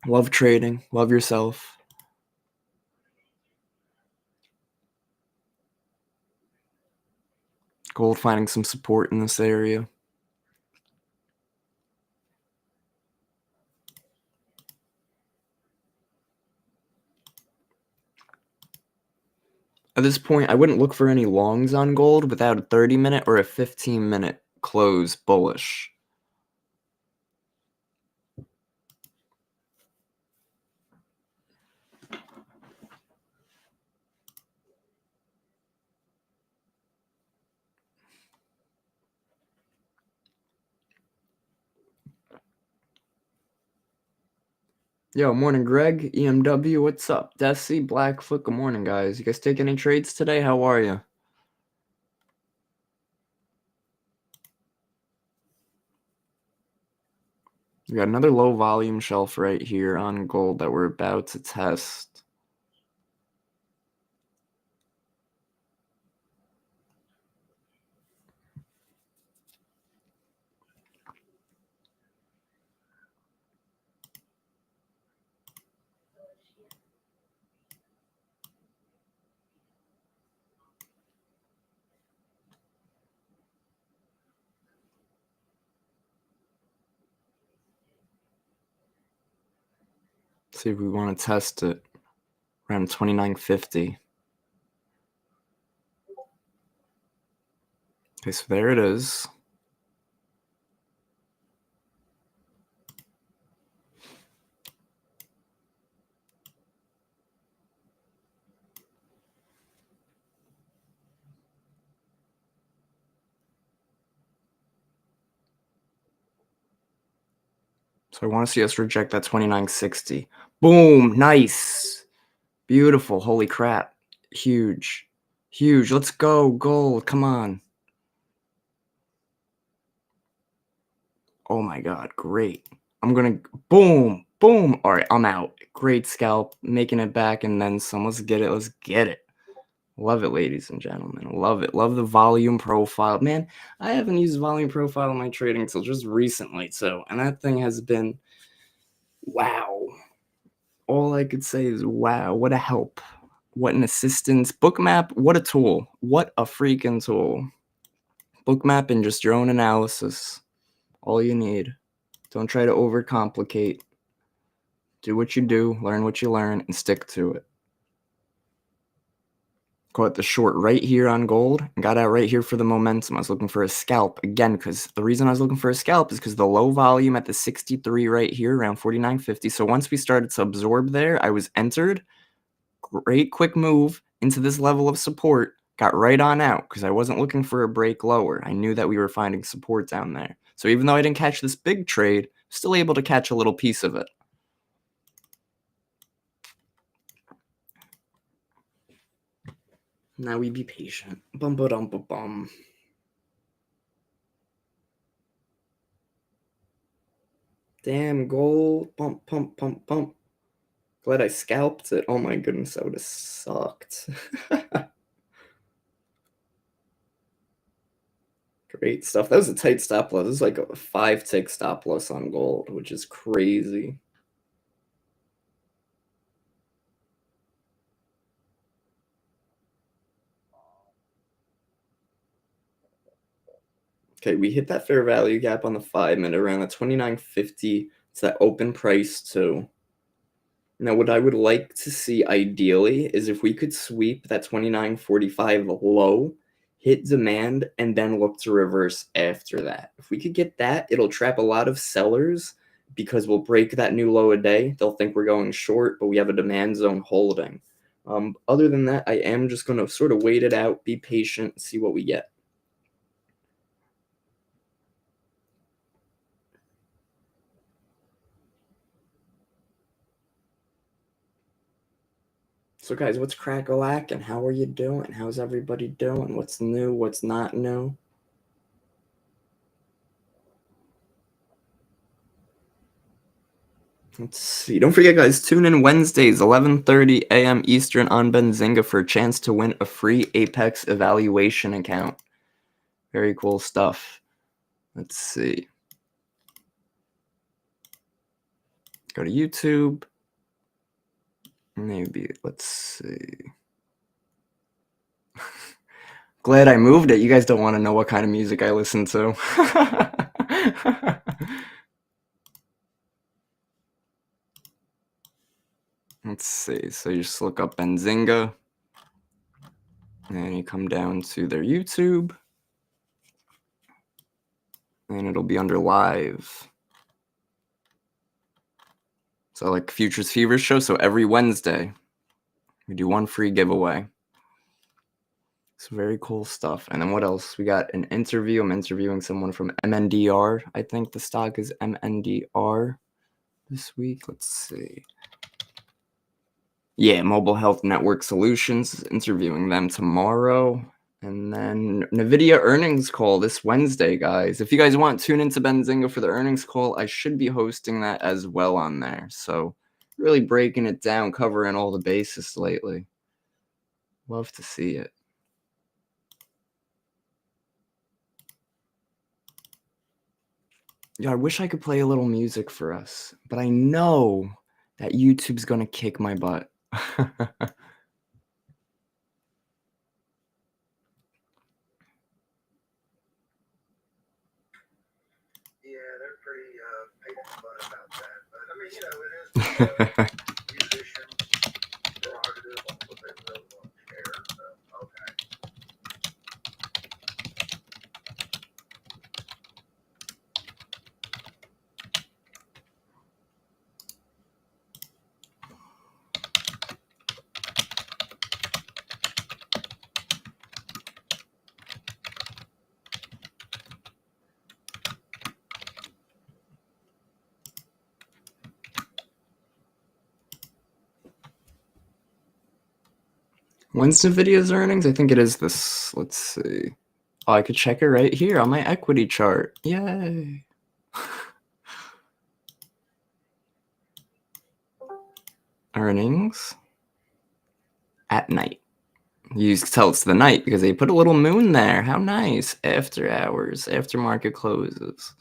love trading, love yourself. Gold finding some support in this area. At this point, I wouldn't look for any longs on gold without a 30-minute or a 15-minute close bullish. Yo, morning, Greg. EMW, what's up? Desi, Blackfoot, good morning, guys. You guys take any trades today? How are you? We got another low volume shelf right here on gold that we're about to test. See if we want to test it around 29.50. Okay, so there it is. So I want to see us reject that 29.60. Boom, nice. Beautiful, holy crap. Huge. Huge. Let's go. Gold. Come on. Oh my God. Great. I'm going to boom. Boom. All right. I'm out. Great scalp. Making it back and then some. Let's get it. Let's get it. Love it, ladies and gentlemen. Love it. Love the volume profile. Man, I haven't used volume profile in my trading until just recently, too. And that thing has been wow. All I could say is wow. What a help. What an assistance. Bookmap, what a tool. What a freaking tool. Bookmap and just your own analysis. All you need. Don't try to overcomplicate. Do what you do, learn what you learn, and stick to it. Caught the short right here on gold and got out right here for the momentum. I was looking for a scalp again because the reason I was looking for a scalp is because the low volume at the 63 right here around 49.50. So once we started to absorb there, I was entered. Great quick move into this level of support. Got right on out because I wasn't looking for a break lower. I knew that we were finding support down there. So even though I didn't catch this big trade, still able to catch a little piece of it. Now we be patient. Bum ba dum ba bum. Damn gold. Pump, pump, pump, pump. Glad I scalped it. Oh my goodness, that would have sucked. Great stuff. That was a tight stop loss. This is like a 5-tick stop loss on gold, which is crazy. Okay, we hit that fair value gap on the 5-minute around the 29.50. It's that open price too. Now, what I would like to see ideally is if we could sweep that 29.45 low, hit demand, and then look to reverse after that. If we could get that, it'll trap a lot of sellers because we'll break that new low a day. They'll think we're going short, but we have a demand zone holding. Other than that, I am just going to sort of wait it out, be patient, see what we get. So guys, what's crack-a-lack and how are you doing? How's everybody doing? What's new? What's not new? Let's see. Don't forget, guys, tune in Wednesdays, 11:30 a.m. Eastern on Benzinga for a chance to win a free Apex evaluation account. Very cool stuff. Let's see. Go to YouTube. Maybe, let's see. Glad I moved it. You guys don't want to know what kind of music I listen to. Let's see. So you just look up Benzinga. And you come down to their YouTube. And it'll be under live. So like Futures Fever show. So every Wednesday, we do one free giveaway. It's very cool stuff. And then what else? We got an interview. I'm interviewing someone from MNDR. I think the stock is MNDR this week. Let's see. Yeah, Mobile Health Network Solutions. Interviewing them tomorrow. And then NVIDIA earnings call this Wednesday, guys. If you guys want, tune into Benzinga for the earnings call. I should be hosting that as well on there. So really breaking it down, covering all the bases lately. Love to see it. Yeah, I wish I could play a little music for us, but I know that YouTube's going to kick my butt. Yeah, they're pretty paid in the butt about that. But I mean, you know, it is musicians' prerogative on what they really want to share. So, okay. When's NVIDIA's earnings? I think it is this. Let's see. Oh, I could check it right here on my equity chart. Yay. Earnings at night. You can tell it's the night because they put a little moon there. How nice. After hours, after market closes.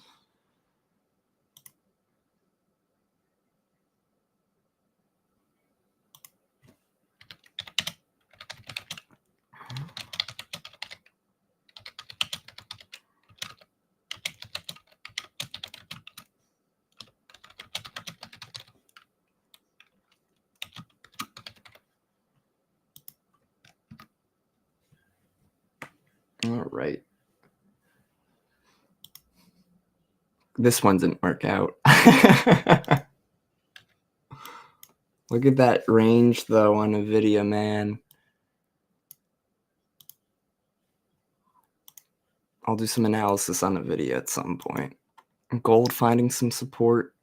All right. This one didn't work out. Look at that range, though, on NVIDIA, man. I'll do some analysis on NVIDIA at some point. Gold finding some support.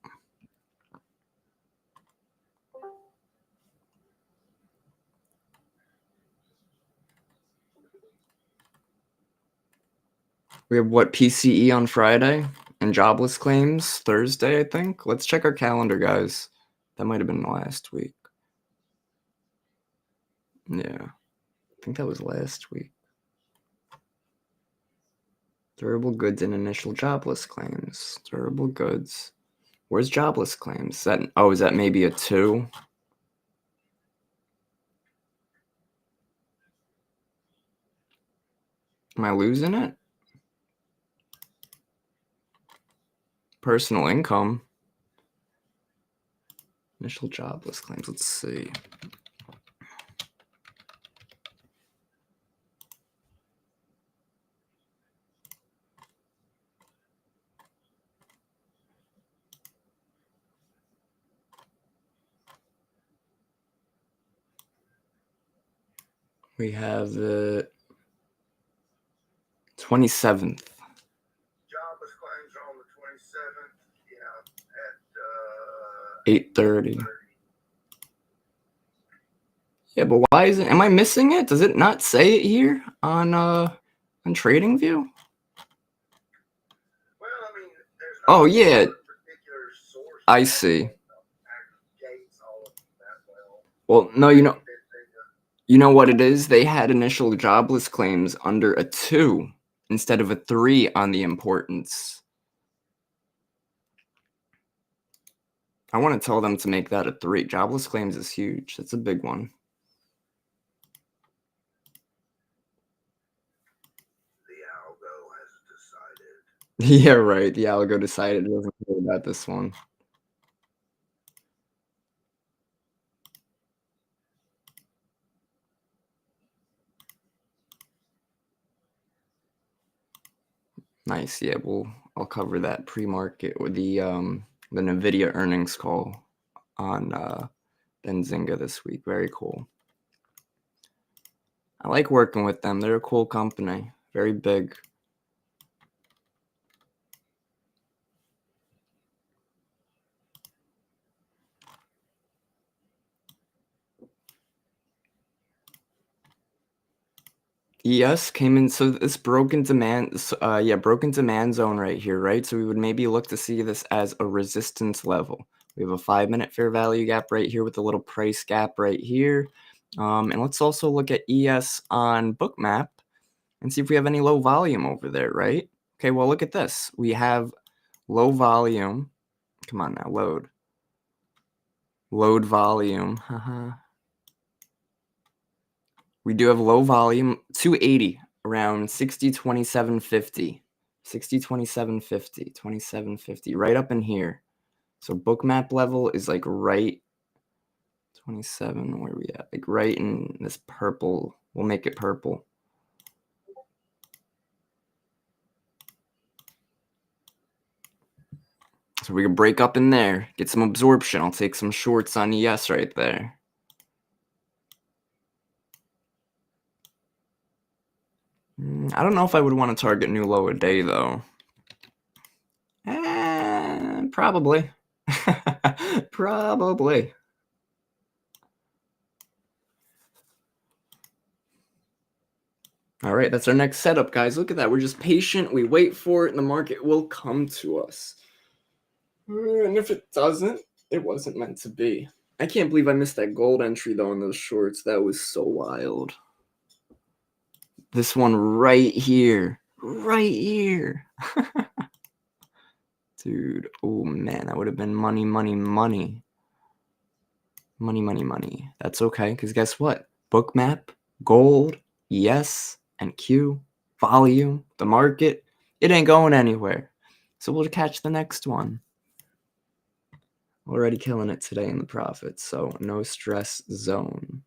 We have what, PCE on Friday and jobless claims Thursday, I think. Let's check our calendar, guys. That might have been last week. Yeah, I think that was last week. Durable goods and initial jobless claims. Durable goods. Where's jobless claims? Is that maybe a 2? Am I losing it? Personal income. Initial jobless claims. Let's see. We have the 27th. Jobless claims are on the 27th. Yeah, at 8:30. Yeah, but why isn't? Am I missing it? Does it not say it here on TradingView? Well, I mean, there's Oh yeah, particular source. I see. Aggregates all of that well. Well, no, you know what it is? They had initial jobless claims under a 2 instead of a 3 on the importance. I want to tell them to make that a 3. Jobless claims is huge. That's a big one. The algo has decided. Yeah, right. The algo decided it doesn't care about this one. Nice. Yeah, I'll cover that pre-market with the NVIDIA earnings call on Benzinga this week. Very cool. I like working with them. They're a cool company. Very big. ES came in, so this broken demand zone right here, right? So we would maybe look to see this as a resistance level. We have a 5-minute fair value gap right here with a little price gap right here. And let's also look at ES on Bookmap and see if we have any low volume over there, right? Okay, well, look at this. We have low volume. Come on now, load. Load volume. Haha. We do have low volume, 280, around 60, 27, 50. 60, 27, 50, 27, 50, right up in here. So Bookmap level is like right 27, where are we at? Like right in this purple. We'll make it purple. So we can break up in there, get some absorption. I'll take some shorts on ES right there. I don't know if I would want to target new low a day, though. Probably. Probably. All right, that's our next setup, guys. Look at that. We're just patient. We wait for it, and the market will come to us. And if it doesn't, it wasn't meant to be. I can't believe I missed that gold entry, though, in those shorts. That was so wild. This one right here. Right here. Dude, oh, man, that would have been money, money, money. Money, money, money. That's okay, because guess what? Bookmap, gold, yes, and Q, volume, the market, it ain't going anywhere. So we'll catch the next one. Already killing it today in the profits, so no stress zone.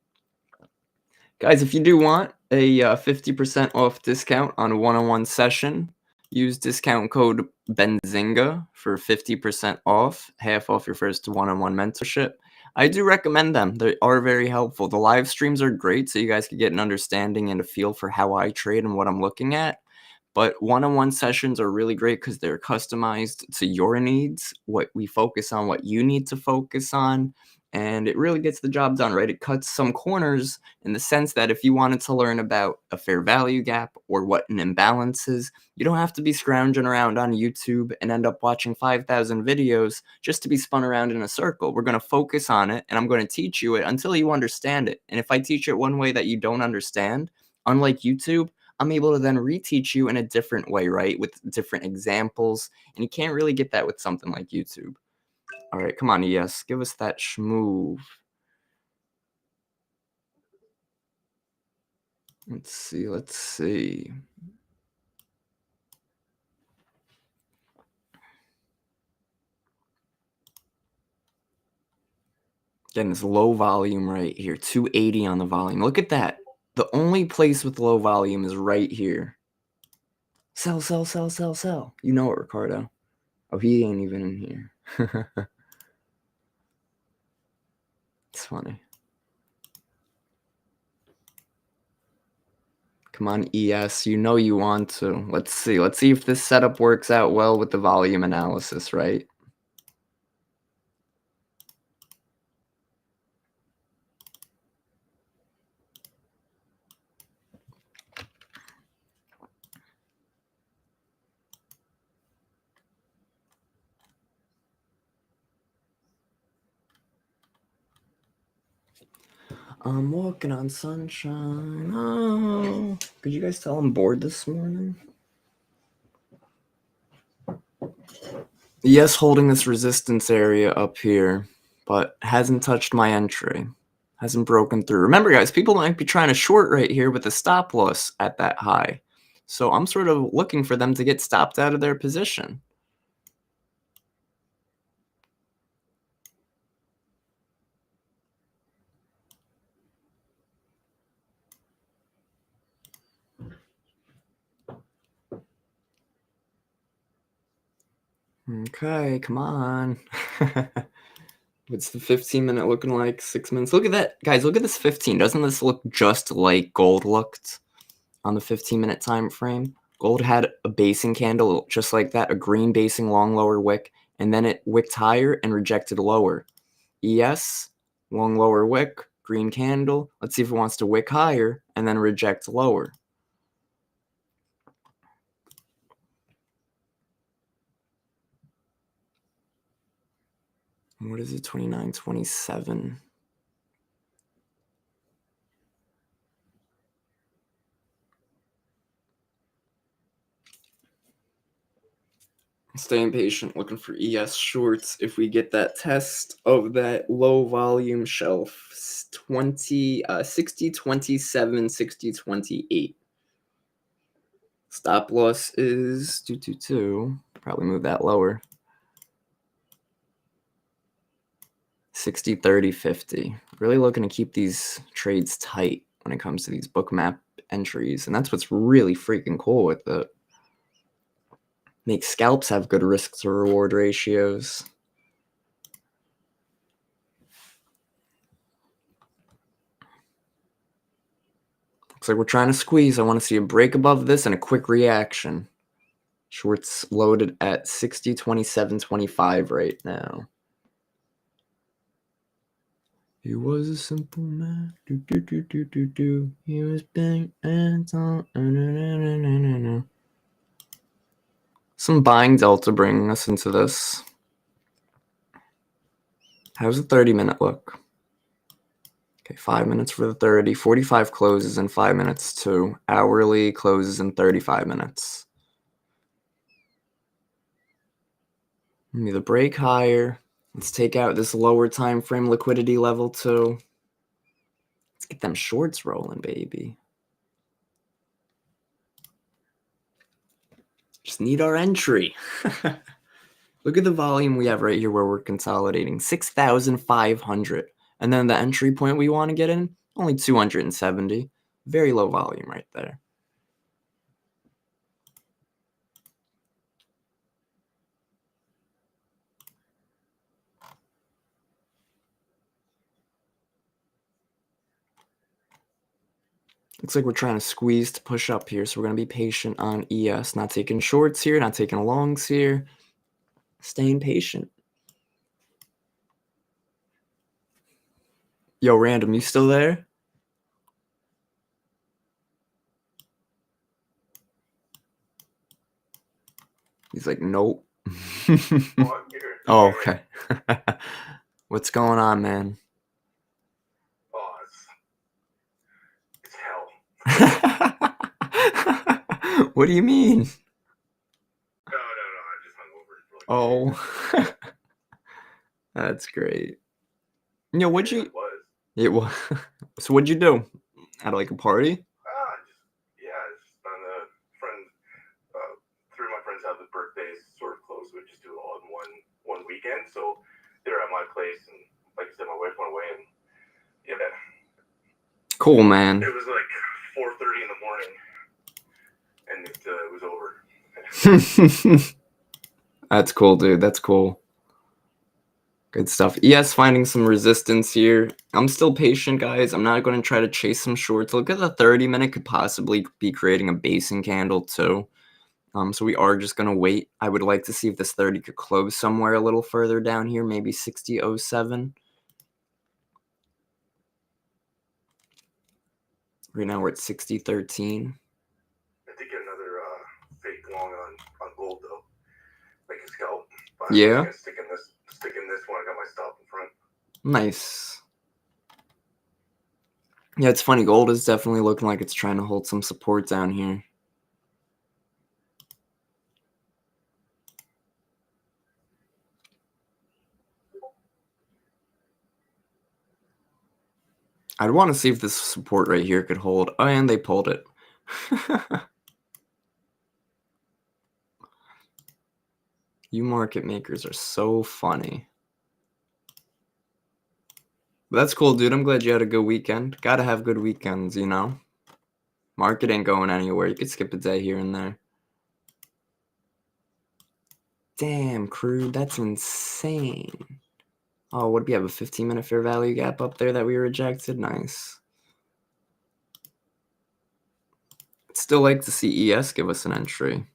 Guys, if you do want a 50% off discount on a one-on-one session, use discount code BENZINGA for 50% off, half off your first one-on-one mentorship. I do recommend them. They are very helpful. The live streams are great, so you guys can get an understanding and a feel for how I trade and what I'm looking at. But one-on-one sessions are really great because they're customized to your needs, what we focus on, what you need to focus on, and it really gets the job done, right? It cuts some corners in the sense that if you wanted to learn about a fair value gap or what an imbalance is, you don't have to be scrounging around on YouTube and end up watching 5,000 videos just to be spun around in a circle. We're going to focus on it, and I'm going to teach you it until you understand it. And if I teach it one way that you don't understand, unlike YouTube, I'm able to then reteach you in a different way, right? With different examples. And you can't really get that with something like YouTube. All right, come on, ES. Give us that schmoove. Let's see, let's see. Again, this low volume right here, 280 on the volume. Look at that. The only place with low volume is right here. Sell, sell, sell, sell, sell. You know it, Ricardo. Oh, he ain't even in here. It's funny. Come on, ES. You know you want to. Let's see. Let's see if this setup works out well with the volume analysis, right? I'm walking on sunshine. Oh, could you guys tell I'm bored this morning? Yes, holding this resistance area up here, but hasn't touched my entry. Hasn't broken through. Remember, guys, people might be trying to short right here with a stop loss at that high. So I'm sort of looking for them to get stopped out of their position. Okay, come on. What's the 15-minute looking like? 6 minutes. Look at that. Guys, look at this 15. Doesn't this look just like gold looked on the 15-minute time frame? Gold had a basing candle just like that, a green basing long lower wick, and then it wicked higher and rejected lower. ES, long lower wick, green candle. Let's see if it wants to wick higher and then reject lower. What is it? 29, 27. Staying patient, looking for ES shorts. If we get that test of that low volume shelf, 60, 27, 60, 28. Stop loss is 222. Probably move that lower. 60, 30, 50. Really looking to keep these trades tight when it comes to these bookmap entries. And that's what's really freaking cool with it. Make scalps have good risk to reward ratios. Looks like we're trying to squeeze. I want to see a break above this and a quick reaction. Shorts loaded at 60, 27, 25 right now. He was a simple man. Do do do do do do. He was big and tall. Some buying delta bringing us into this. How's the 30-minute look? Okay, 5 minutes for the 30. 45 closes in 5 minutes too. Hourly closes in 35 minutes. Maybe the break higher. Let's take out this lower time frame liquidity level too. Let's get them shorts rolling, baby. Just need our entry. Look at the volume we have right here where we're consolidating. 6,500. And then the entry point we want to get in, only 270. Very low volume right there. Looks like we're trying to squeeze to push up here, so we're going to be patient on ES. Not taking shorts here, not taking longs here. Staying patient. Yo, Random, you still there? He's like, nope. Oh, okay. What's going on, man? Oh, it's hell. What do you mean? No, I just hung over for like Oh, that's great. You know, what'd you? It was. So what'd you do? At like a party? just on a friend. Three of my friends have the birthdays sort of close. We just do it all in one weekend. So they're at my place, and like I said, my wife went away, and yeah, Cool, man. it was like 4:30 in the morning, and it was over. That's cool, dude. That's cool. Good stuff. ES finding some resistance here. I'm still patient, guys. I'm not going to try to chase some shorts. Look at the 30-minute could possibly be creating a basing candle too. So we are just going to wait. I would like to see if this 30 could close somewhere a little further down here, maybe 60.07. Right now we're at 60.13. I did get another fake long on gold though, like a scalp. But Yeah. I'm just gonna stick in this one. I got my stop in front. Nice. Yeah, it's funny. Gold is definitely looking like it's trying to hold some support down here. I'd want to see if this support right here could hold. Oh, and they pulled it. You market makers are so funny. But that's cool, dude. I'm glad you had a good weekend. Gotta have good weekends, you know? Market ain't going anywhere. You could skip a day here and there. Damn, crude. That's insane. Oh, what do we have? A 15-minute fair value gap up there that we rejected? Nice. I'd still like to see ES give us an entry.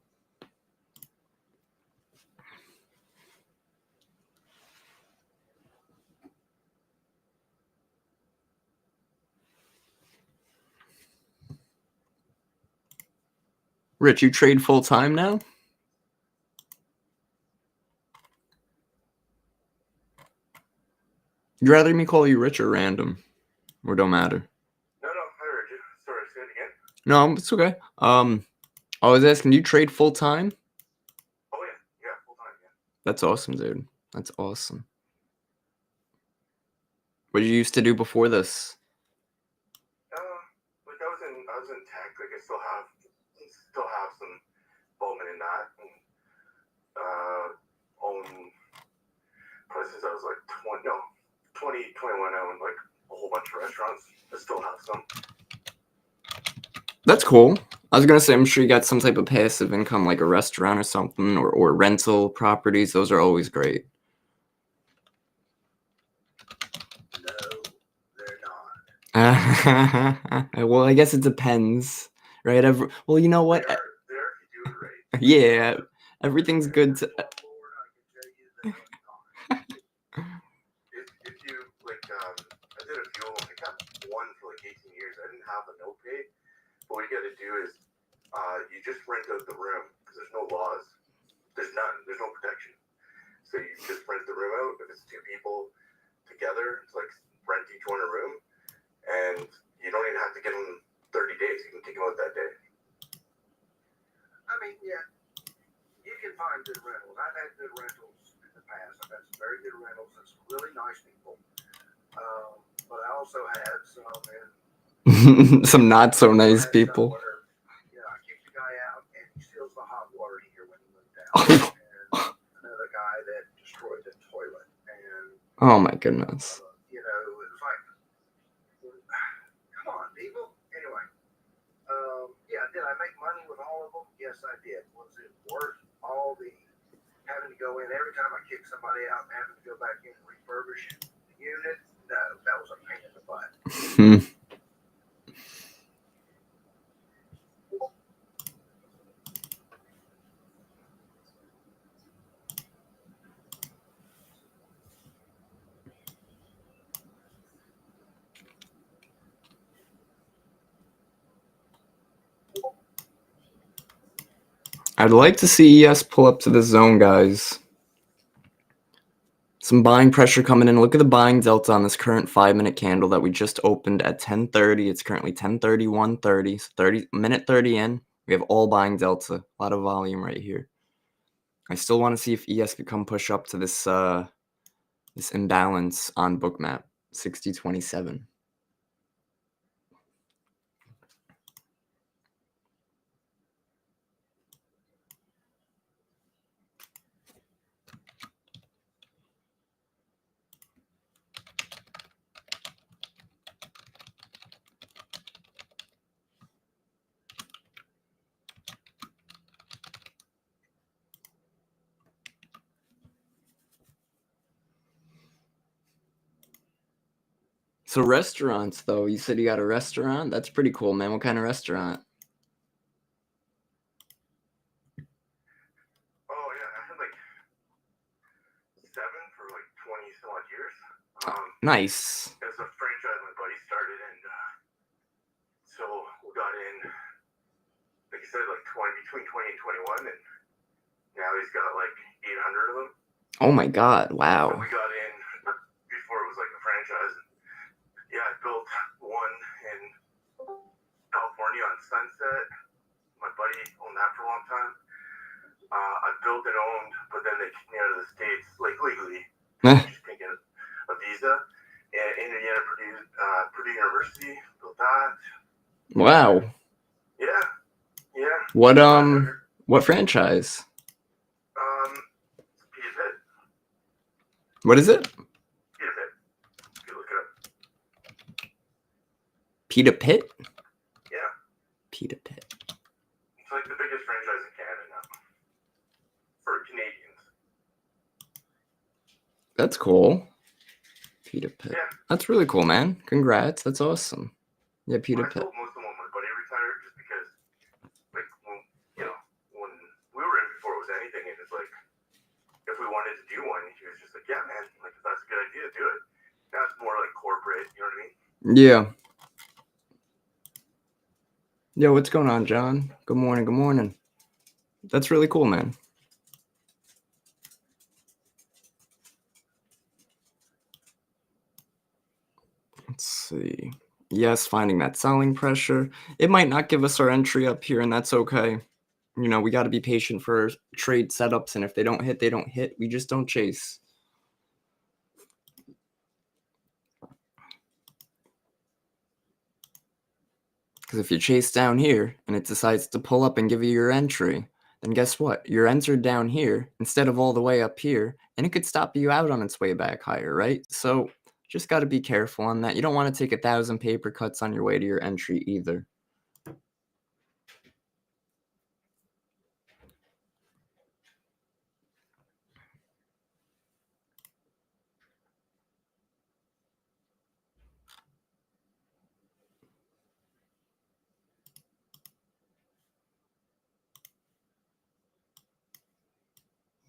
Rich, you trade full time now? You'd rather me call you Rich or Random? Or don't matter? No, I heard you. Sorry, say it again. No, it's okay. I was asking, do you trade full time? Oh yeah, full time, yeah. That's awesome, dude. That's awesome. What did you used to do before this? Like I was in tech. Like I still have some involvement in that. And, own probably since I was like 20, 21. I owned like a whole bunch of restaurants. I still have some. That's cool. I was gonna say, I'm sure you got some type of passive income, like a restaurant or something, or rental properties. Those are always great. No, they're not. Well, I guess it depends, right? Well, you know what? They're if you do it right. Yeah, everything's good to. If you like, as years. I didn't have a no pay. But what you got to do is you just rent out the room because there's no laws. There's none. There's no protection. So you just rent the room out. If it's two people together, it's like rent each one a room. And you don't even have to give them 30 days. You can kick them out that day. I mean, yeah, you can find good rentals. I've had good rentals in the past. I've had some very good rentals and some really nice people. But I also had some not so nice people. Where, I kicked the guy out and he steals the hot water heater when he moved out. And another guy that destroyed the toilet. And oh my goodness. It was like, come on, people. Anyway, did I make money with all of them? Yes, I did. Was it worth all the having to go in every time I kick somebody out and having to go back in and refurbish the unit? No, that was a pain in the butt. I'd like to see ES pull up to the zone, guys. Some buying pressure coming in. Look at the buying delta on this current 5-minute candle that we just opened at 10:30. It's currently 10:30, 1:30. So minute 30 in. We have all buying delta. A lot of volume right here. I still want to see if ES could come push up to this this imbalance on Bookmap, 60.27. So restaurants, though, you said you got a restaurant? That's pretty cool, man. What kind of restaurant? Oh, yeah. I had like 7 for like 20 some odd years. Nice. It was a franchise my buddy started, and so we got in, like you said, like between 20 and 21, and now he's got like 800 of them. Oh my God! Wow. So we got in before it was like a franchise. Yeah, I built one in California on Sunset. My buddy owned that for a long time. I built and owned, but then they kicked me out of the States, like legally. Just can't get a visa. And Indiana Purdue University built that. Wow. Yeah. What franchise? Pita Pit. What is it? Pita Pit. You look it up. Pita Pit? Yeah. Pita Pit. It's like the biggest franchise in Canada now. For Canadians. That's cool. Pita Pit. Yeah. That's really cool, man. Congrats. That's awesome. Yeah, Pita Pit. I told most of them when my buddy retired just because, like, when we were in before it was anything, and it's like, if we wanted to do one, he was just like, yeah, man, like, if that's a good idea, do it. Now it's more like corporate, you know what I mean? Yeah. Yo, what's going on, John? Good morning. Good morning. That's really cool, man. Let's see. Yes, finding that selling pressure. It might not give us our entry up here, and that's okay. We got to be patient for trade setups, and if they don't hit, they don't hit. We just don't chase. Because if you chase down here, and it decides to pull up and give you your entry, then guess what? You're entered down here instead of all the way up here, and it could stop you out on its way back higher, right? So just got to be careful on that. You don't want to take 1,000 paper cuts on your way to your entry either.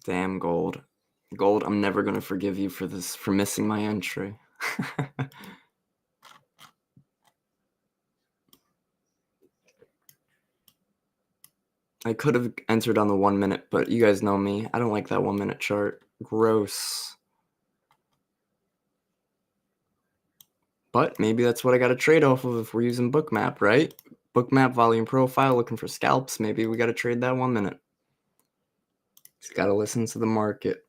Damn, Gold. Gold, I'm never going to forgive you for missing my entry. I could have entered on the 1 minute, but you guys know me. I don't like that 1 minute chart. Gross. But maybe that's what I got to trade off of if we're using Bookmap, right? Bookmap volume profile, looking for scalps. Maybe we got to trade that 1 minute. Just got to listen to the market.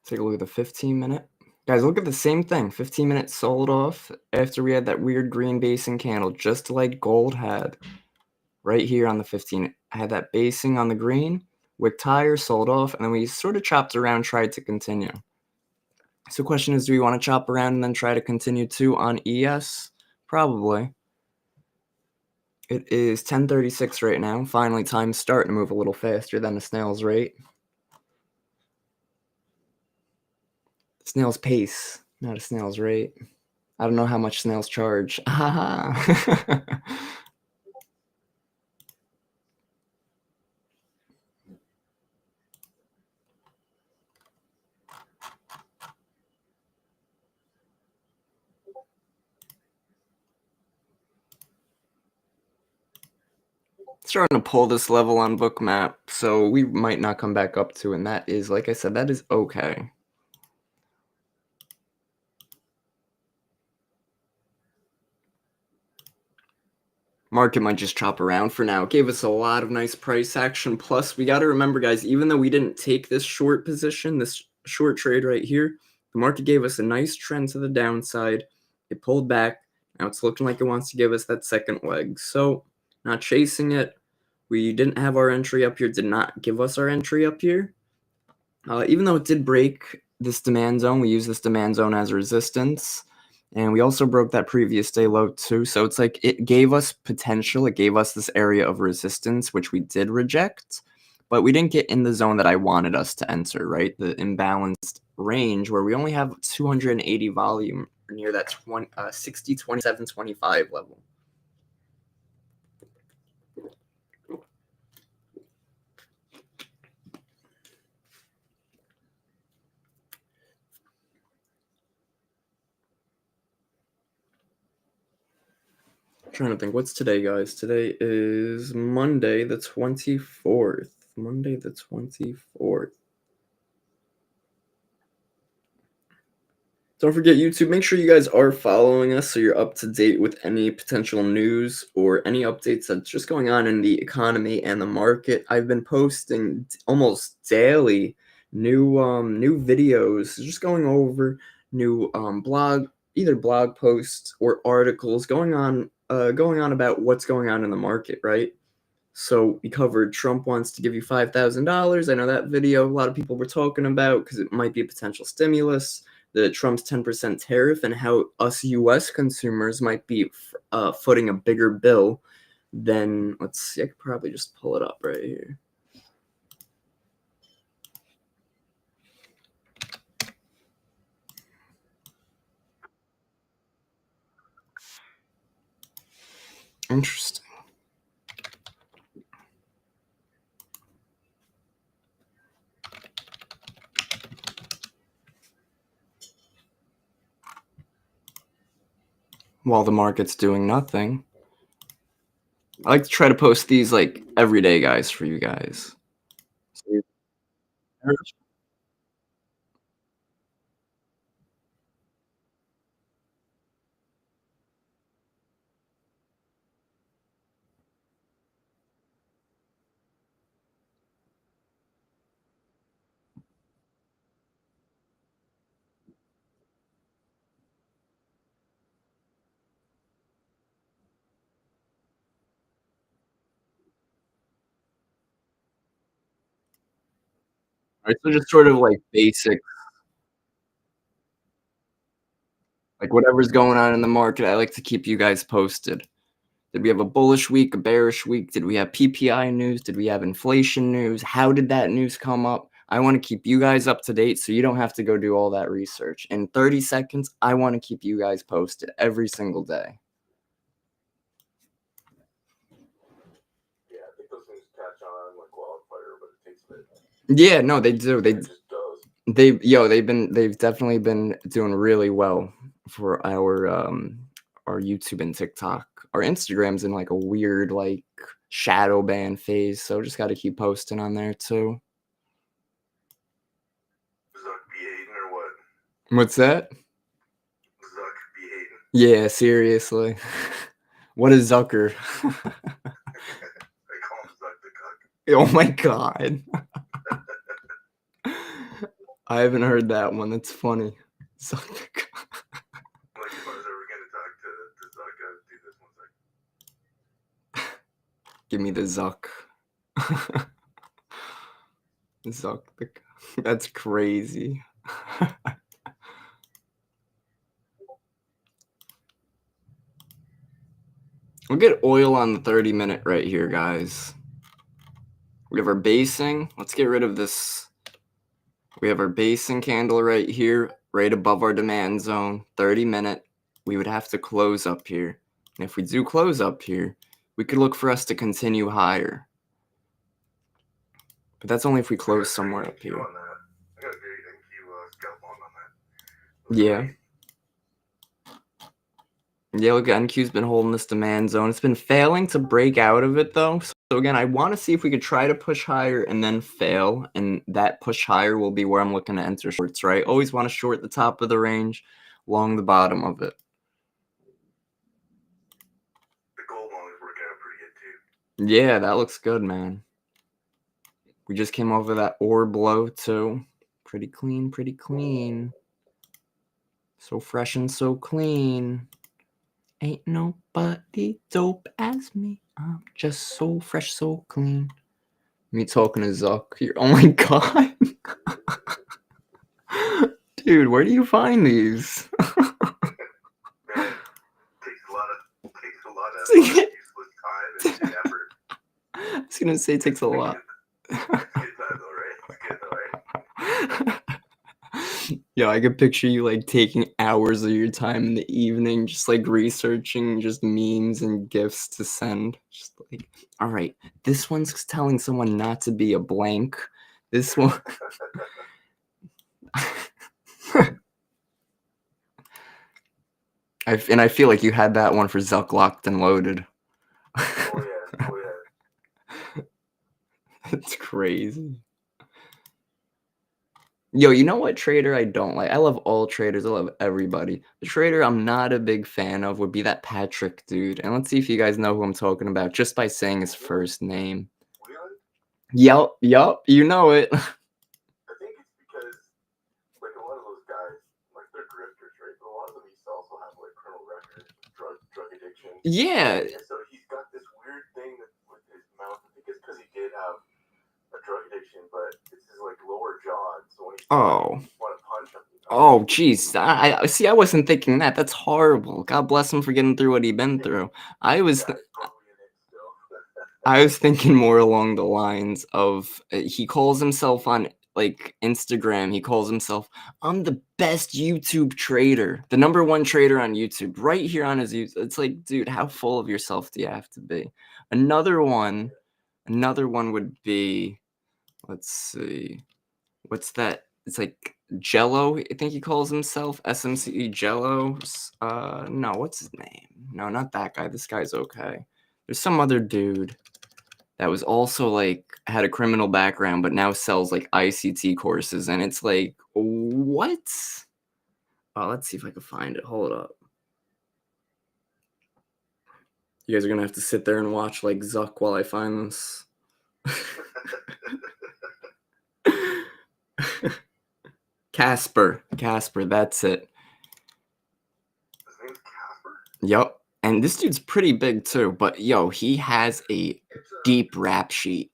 Take a look at the 15 minute. Guys, look at the same thing. 15 minutes sold off after we had that weird green basing candle, just like gold had. Right here on the 15. I had that basing on the green, wick tire, sold off, and then we sort of chopped around, tried to continue. So the question is, do we want to chop around and then try to continue too on ES? Probably. It is 10:36 right now. Finally, time's starting to move a little faster than the snail's rate. Snail's pace, not a snail's rate. I don't know how much snails charge. Starting to pull this level on Bookmap, so we might not come back up to, and that is, like I said, that is okay. Market might just chop around for now. It gave us a lot of nice price action. Plus, we got to remember, guys, even though we didn't take this short position, this short trade right here, the market gave us a nice trend to the downside. It pulled back. Now it's looking like it wants to give us that second leg. So, not chasing it. We didn't have our entry up here, did not give us our entry up here. Even though it did break this demand zone, we use this demand zone as resistance. And we also broke that previous day low too. So it's like it gave us potential. It gave us this area of resistance, which we did reject. But we didn't get in the zone that I wanted us to enter, right? The imbalanced range where we only have 280 volume near that 60, 27, 25 level. Trying to think, what's today, guys? Today is Monday the 24th. Monday the 24th. Don't forget YouTube, make sure you guys are following us so you're up to date with any potential news or any updates that's just going on in the economy and the market. I've been posting almost daily new videos, just going over new either blog posts or articles going on about what's going on in the market, right? So we covered Trump wants to give you $5,000. I know that video a lot of people were talking about because it might be a potential stimulus. The Trump's 10% tariff and how us U.S. consumers might be footing a bigger bill than, let's see, I could probably just pull it up right here. Interesting. While the market's doing nothing. I like to try to post these like every day, guys, for you guys. Right, so just sort of like basic, like whatever's going on in the market, I like to keep you guys posted. Did we have a bullish week, a bearish week? Did we have PPI news? Did we have inflation news? How did that news come up? I want to keep you guys up to date so you don't have to go do all that research. In 30 seconds, I want to keep you guys posted every single day. Yeah, I think those things catch on like wildfire, but it takes a bit. Yeah, no, they do. It just does. They've definitely been doing really well for our YouTube and TikTok. Our Instagram's in like a weird like shadow ban phase, so just got to keep posting on there too. Zuck be hating or what? What's that? Zuck be hating. Yeah, seriously. What is Zucker? They call him Zuck the Cuck. Oh my god. I haven't heard that one. That's funny. Zuck the Cuck. Like if I was ever gonna talk to Zuck, I would do this one second. Give me the Zuck. Zuck the Cuck. That's crazy. We'll get oil on the 30-minute right here, guys. We have our basing. Let's get rid of this. We have our basing candle right here, right above our demand zone, 30-minute. We would have to close up here. And if we do close up here, we could look for us to continue higher. But that's only if we close somewhere up here. I got a great NQ scalp on that. Yeah. Yeah, look, NQ's been holding this demand zone. It's been failing to break out of it, though. So again, I want to see if we could try to push higher and then fail. And that push higher will be where I'm looking to enter shorts, right? Always want to short the top of the range, long the bottom of it. The gold long is working out pretty good, too. Yeah, that looks good, man. We just came over that orb low, too. Pretty clean, pretty clean. So fresh and so clean. Ain't nobody dope as me. I'm just so fresh, so clean. Me talking to Zuck here. Oh my god. Dude, where do you find these? Man, takes a lot of useless time and effort. I was gonna say it takes a lot. It's good time though, right? It's good though, right? Yeah, I could picture you like taking hours of your time in the evening, just like researching just memes and gifs to send. Just like, all right, this one's telling someone not to be a blank. This one. I feel like you had that one for Zuck locked and loaded. Oh yeah. That's crazy. Yo, you know what trader I don't like? I love all traders. I love everybody. The trader I'm not a big fan of would be that Patrick dude. And let's see if you guys know who I'm talking about just by saying his first name. Really? Yup, you know it. I think it's because like a lot of those guys, like they're grifters, right? But a lot of them used to also have like criminal records, drug addiction. Yeah. And so he's got this weird thing that with his mouth. I think it's because he did have a drug addiction, but it's his like lower jaw. So when he's want to punch him. Oh, jeez. I see. I wasn't thinking that. That's horrible. God bless him for getting through what he'd been through. I was thinking more along the lines of he calls himself on like Instagram. He calls himself, I'm the best YouTube trader, the #1 trader on YouTube, right here on his YouTube. It's like, dude, how full of yourself do you have to be? Another one would be, let's see, what's that? It's like Jello, I think he calls himself, SMCE Jello. No, what's his name? No, not that guy. This guy's okay. There's some other dude that was also like had a criminal background, but now sells like ICT courses, and it's like, what? Oh, let's see if I can find it. Hold up. You guys are gonna have to sit there and watch like Zuck while I find this. Casper, that's it. His name's Casper? Yup. And this dude's pretty big too, but yo, he has a deep rap sheet.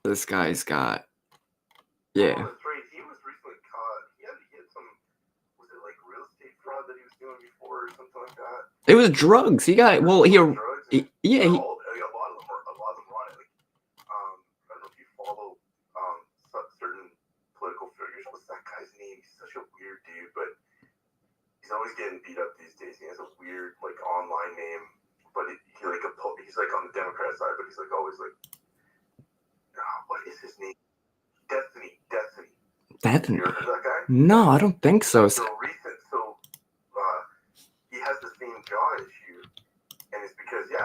This guy's got, yeah. Oh, that's right. He was recently caught. He had some, was it like real estate fraud that he was doing before or something like that? It was drugs. He got well. Drugs. Yeah. A lot of them are on it. Like, I don't know if you follow certain political figures. What's that guy's name? He's such a weird dude, but he's always getting beat up these days. He has a weird like online name, but he's like on the Democrat side, but he's like always like, what is his name? Destiny. Destiny. You ever heard of that guy? No, I don't think so. He has the same jaw issue, and it's because he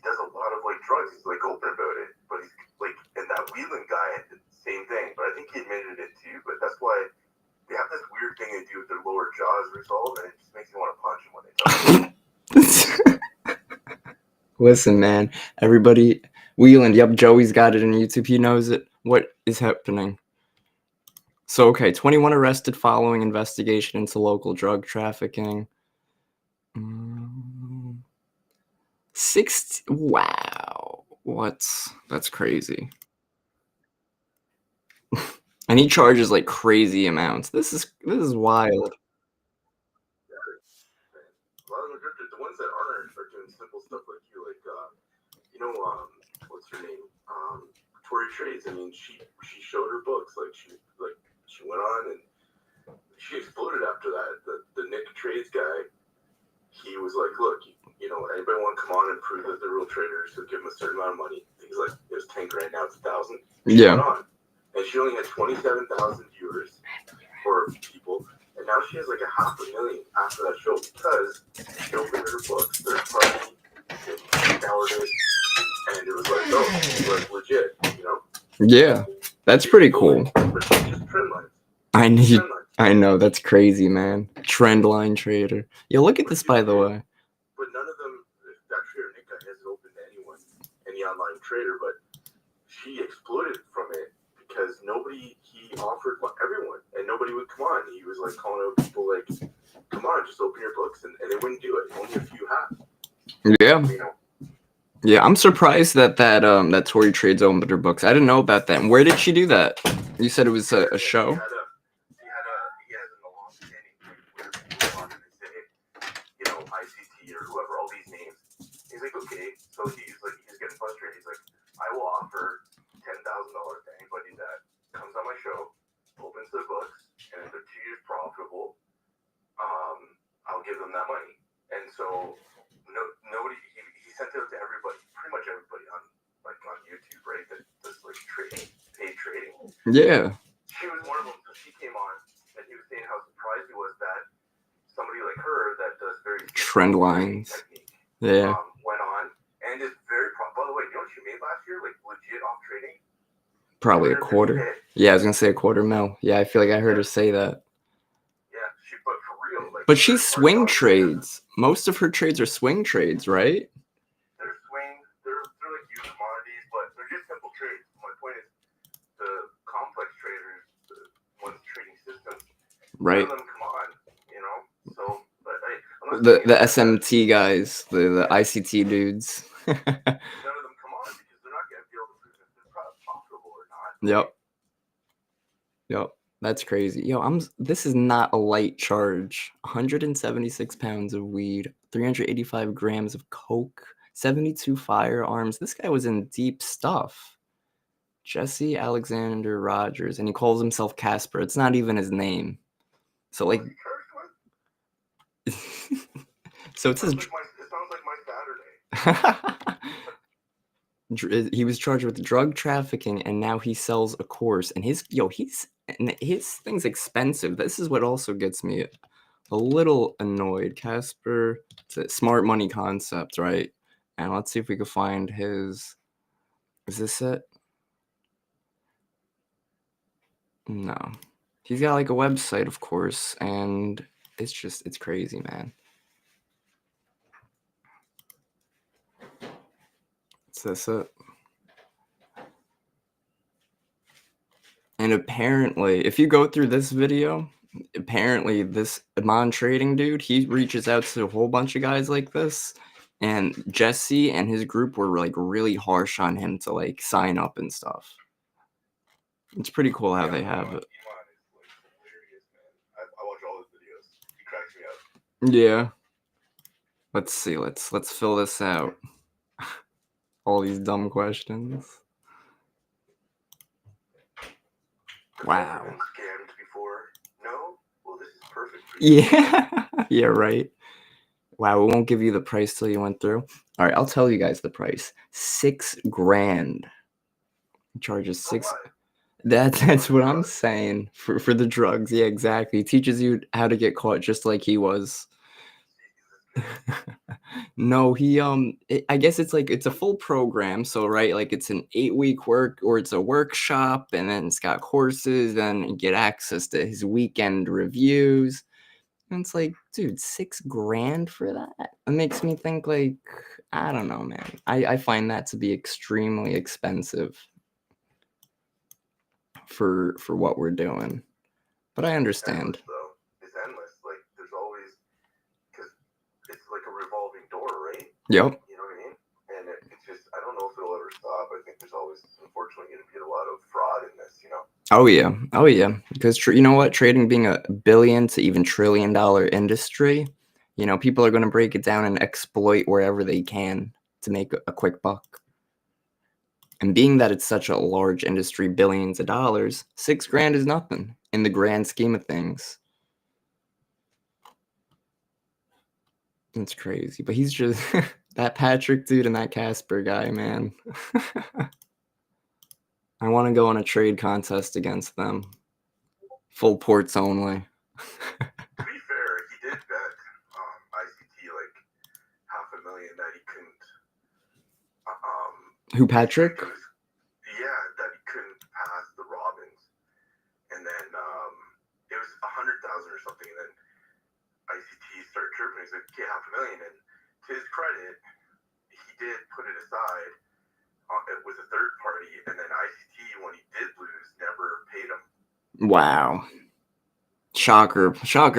does a lot of like drugs. He's like open about it, but he's like, and that Whelan guy, same thing. But I think he admitted it too. But that's why they have this weird thing they do with their lower jaws resolve, and it just makes you want to punch them when they talk. Listen, man, everybody, Whelan, yep, Joey's got it on YouTube. He knows it. What is happening? So, okay, 21 arrested following investigation into local drug trafficking. 60. Wow, that's crazy. And he charges like crazy amounts. This is wild. A lot of them are the ones that aren't are doing simple stuff like you, like what's her name? Tori Trades. I mean, she showed her books. She went on and she exploded after that. The Nick Trades guy, he was like, look, anybody want to come on and prove that they're real traders? So give them a certain amount of money. He's like, it was 10 grand, now it's 1,000. She went on, and she only had 27,000 viewers for people, and now she has like 500,000 after that show because she opened her books, third party, scoured it, and it was like, it was legit, Yeah, that's pretty cool. But she's just trend lines. I know, that's crazy, man. Trend line trader. Yeah, look at this, by the way. But none of them, that trader Nick guy hasn't opened to anyone, any online trader, but she exploited from it because he offered everyone, and nobody would come on. He was like calling out people like, come on, just open your books, and they wouldn't do it. Only a few have. Yeah. Yeah, I'm surprised that Tori Trades opened her books. I didn't know about that. And where did she do that? You said it was a show? He has a long-standing thing where people on and they say, ICT or whoever, all these names. He's like, okay. So he's getting frustrated. He's like, I will offer $10,000 to anybody that comes on my show, opens their books, and if they're 2 years profitable, I'll give them that money. And so nobody, he sent it out to everybody, pretty much everybody on YouTube, right? That does like paid trading. Yeah. She was one of them. So she came on, and he was saying how surprised he was that somebody like her that does very trend lines technique, went on and is very by the way, you know what she made last year, like legit off trading? Probably a quarter. Yeah, I was gonna say a $250,000. Yeah, I feel like I heard her say that. Yeah, but for real, like. But she swing trades. Most of her trades are swing trades, right? They're swing. They're like huge commodities, but they're just simple trades. My point is, the complex traders, the ones trading systems, right? None of them come on, So, but the SMT guys, the ICT dudes. None of them come on because they're not going to be able to prove if they're profitable or not. Yep. That's crazy. Yo, this is not a light charge. 176 pounds of weed, 385 grams of coke, 72 firearms. This guy was in deep stuff. Jesse Alexander Rogers, and he calls himself Casper. It's not even his name. So like, so it says. It sounds like my Saturday. He was charged with drug trafficking, and now he sells a course. And his thing's expensive. This is what also gets me a little annoyed. Casper, it's a smart money concept, right? And let's see if we can find his. Is this it? No. He's got like a website, of course, and it's crazy, man. Is this it? And apparently, if you go through this video, apparently this Amon Trading dude, he reaches out to a whole bunch of guys like this, and Jesse and his group were like really harsh on him to like sign up and stuff. It's pretty cool how they have it. I watch all his videos. He cracks me up. Yeah. Let's see. Let's fill this out. All these dumb questions. Wow. Been scammed before? No? Well, this is perfect for you. Yeah. Yeah, right. Wow, it won't give you the price till you went through. All right, I'll tell you guys the price. $6,000. It charges For six. what? That's what I'm saying for the drugs. Yeah, exactly. He teaches you how to get caught just like he was. No, I guess it's a full program. So right, like it's an 8-week work, or it's a workshop, and then it's got courses, and you get access to his weekend reviews. And it's like, dude, $6,000 for that? It makes me think, like, I don't know, man. I find that to be extremely expensive for what we're doing. But I understand. Endless, though. It's endless. Like, there's always, because it's like a revolving door, right? Yep. You know what I mean? And it's just, I don't know if it'll ever stop. I think there's always, unfortunately, going to be a lot of fraud in this, you know? Oh yeah. Because you know what? Trading being a billion to even trillion-dollar industry, people are going to break it down and exploit wherever they can to make a quick buck. And being that it's such a large industry, billions of dollars, $6,000 is nothing in the grand scheme of things. It's crazy, but he's just that Patrick dude and that Casper guy, man. I want to go on a trade contest against them. Full ports only. To be fair, he did bet ICT like $500,000 that he couldn't. Who, Patrick? Yeah, that he couldn't pass the Robins, and then it was 100,000 or something, and then ICT started chirping. He's like, "Okay, $500,000," and to his credit, he did put it aside with a third party, and then ICT, when he did lose, never paid him. Wow. Shocker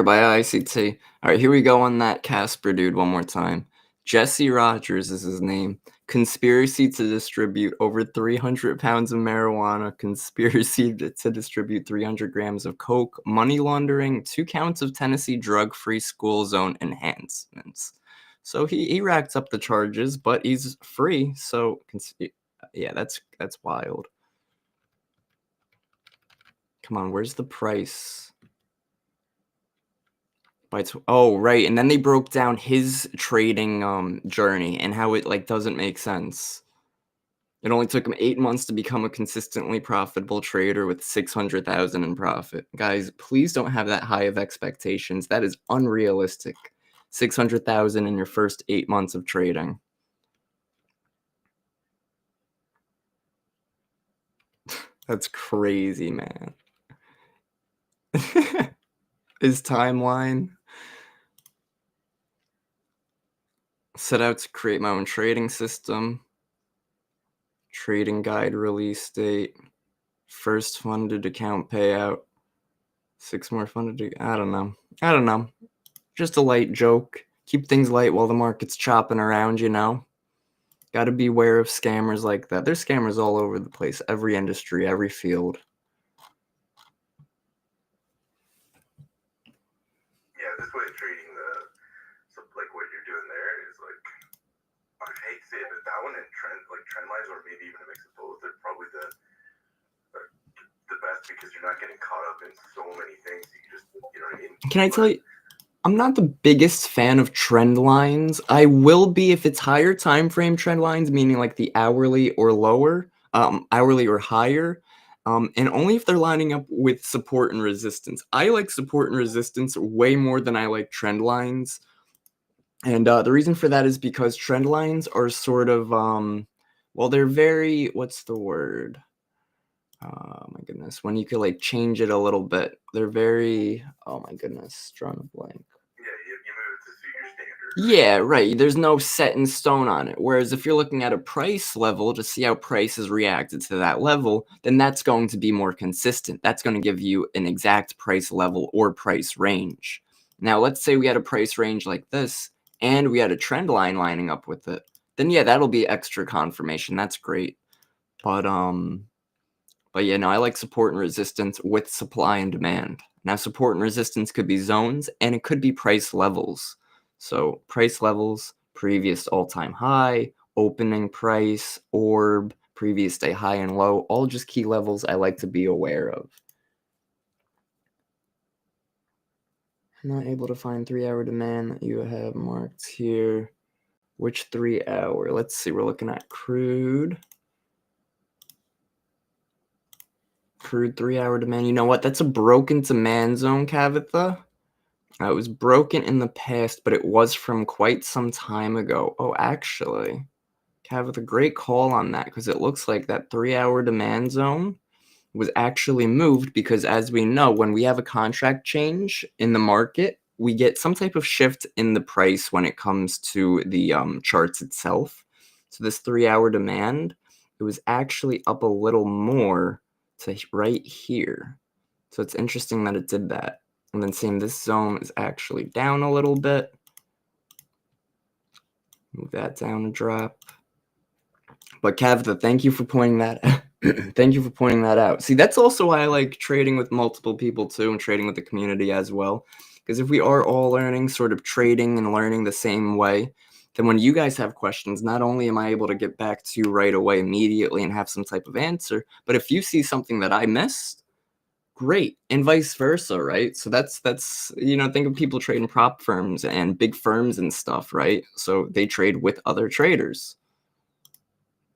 by ICT. All right, here we go on that Casper dude one more time. Jesse Rogers is his name. Conspiracy to distribute over 300 pounds of marijuana. Conspiracy to distribute 300 grams of coke. Money laundering. 2 counts of Tennessee drug-free school zone enhancements. So he racked up the charges, but he's free. So yeah, that's wild. Come on, where's the price? Oh, right. And then they broke down his trading journey and how it doesn't make sense. It only took him 8 months to become a consistently profitable trader with 600,000 in profit. Guys, please don't have that high of expectations. That is unrealistic. 600,000 in your first 8 months of trading. That's crazy, man. His timeline. Set out to create my own trading system. Trading guide release date. First funded account payout. 6 more funded. I don't know. Just a light joke. Keep things light while the market's chopping around, Got to be aware of scammers like that. There's scammers all over the place. Every industry, every field. Yeah, this way of trading what you're doing there is I hate to say it, but that one and trend lines, or maybe even a mix of both, are probably the best, because you're not getting caught up in so many things. You just, you know what I mean? Can I tell you, I'm not the biggest fan of trend lines. I will be if it's higher time frame trend lines, meaning like the hourly or lower, hourly or higher, and only if they're lining up with support and resistance. I like support and resistance way more than I like trend lines. And the reason for that is because trend lines are sort of, they're very, what's the word? Oh my goodness. When you could change it a little bit, they're very, oh my goodness, drawing a blank. Yeah, you move it to suit your standard. Yeah, right. There's no set in stone on it. Whereas if you're looking at a price level to see how prices reacted to that level, then that's going to be more consistent. That's going to give you an exact price level or price range. Now, let's say we had a price range like this, and we had a trend line lining up with it. Then yeah, that'll be extra confirmation. That's great. But yeah, no, I like support and resistance with supply and demand. Now, support and resistance could be zones, and it could be price levels. So price levels, previous all-time high, opening price, orb, previous day high and low, all just key levels I like to be aware of. I'm not able to find 3-hour demand that you have marked here. Which 3-hour? Let's see, we're looking at crude. Crude 3-hour demand. You know what? That's a broken demand zone, Kavitha. It was broken in the past, but it was from quite some time ago. Oh, actually, Kavitha, great call on that, because it looks like that 3-hour demand zone was actually moved because, as we know, when we have a contract change in the market, we get some type of shift in the price when it comes to the charts itself. So this 3-hour demand, it was actually up a little more to right here. So it's interesting that it did that. And then same, this zone is actually down a little bit. Move that down a drop. But Kavitha, thank you for pointing that out. Thank you for pointing that out. See, that's also why I like trading with multiple people too, and trading with the community as well. Because if we are all learning, sort of trading and learning the same way, then when you guys have questions, not only am I able to get back to you right away immediately and have some type of answer, but if you see something that I missed, great, and vice versa, right? So that's think of people trading prop firms and big firms and stuff, right? So they trade with other traders.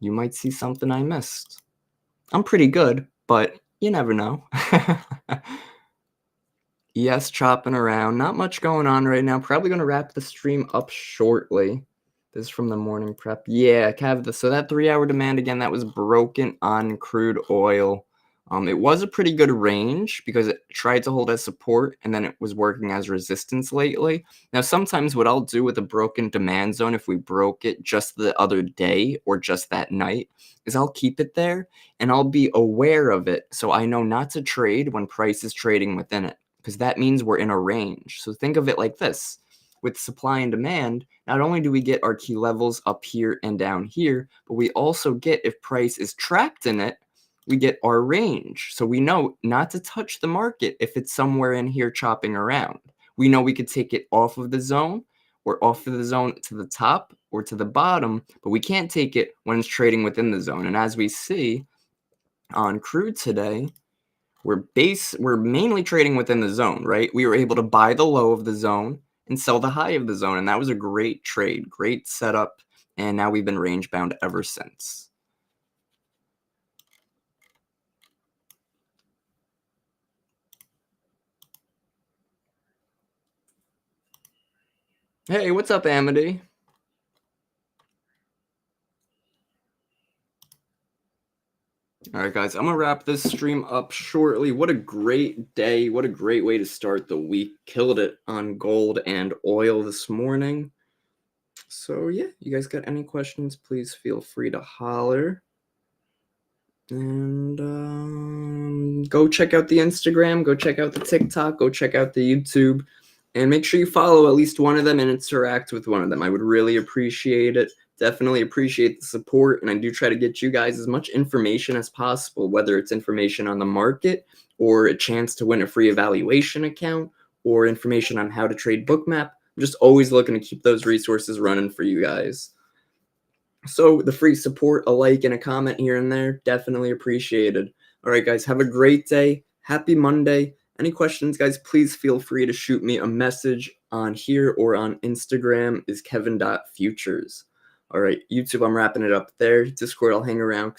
You might see something I missed. I'm pretty good, but you never know. Yes, chopping around. Not much going on right now. Probably going to wrap the stream up shortly. This is from the morning prep. Yeah, Cav, so that 3-hour demand, again, that was broken on crude oil. It was a pretty good range because it tried to hold as support, and then it was working as resistance lately. Now, sometimes what I'll do with a broken demand zone, if we broke it just the other day or just that night, is I'll keep it there, and I'll be aware of it so I know not to trade when price is trading within it, because that means we're in a range. So think of it like this. With supply and demand, not only do we get our key levels up here and down here, but we also get, if price is trapped in it, we get our range. So we know not to touch the market if it's somewhere in here chopping around. We know we could take it off of the zone or off of the zone to the top or to the bottom, but we can't take it when it's trading within the zone. And as we see on crude today, we're mainly trading within the zone, right? We were able to buy the low of the zone and sell the high of the zone. And that was a great trade, great setup. And now we've been range bound ever since. Hey, what's up, Amity? All right, guys, I'm going to wrap this stream up shortly. What a great day. What a great way to start the week. Killed it on gold and oil this morning. So, yeah, you guys got any questions, please feel free to holler. And go check out the Instagram. Go check out the TikTok. Go check out the YouTube. And make sure you follow at least one of them and interact with one of them. I would really appreciate it. Definitely appreciate the support, and I do try to get you guys as much information as possible, whether it's information on the market or a chance to win a free evaluation account or information on how to trade Bookmap. I'm just always looking to keep those resources running for you guys. So the free support, a like and a comment here and there, definitely appreciated. All right, guys, have a great day. Happy Monday. Any questions, guys, please feel free to shoot me a message on here or on Instagram is kevin.futures. All right, YouTube, I'm wrapping it up there. Discord, I'll hang around.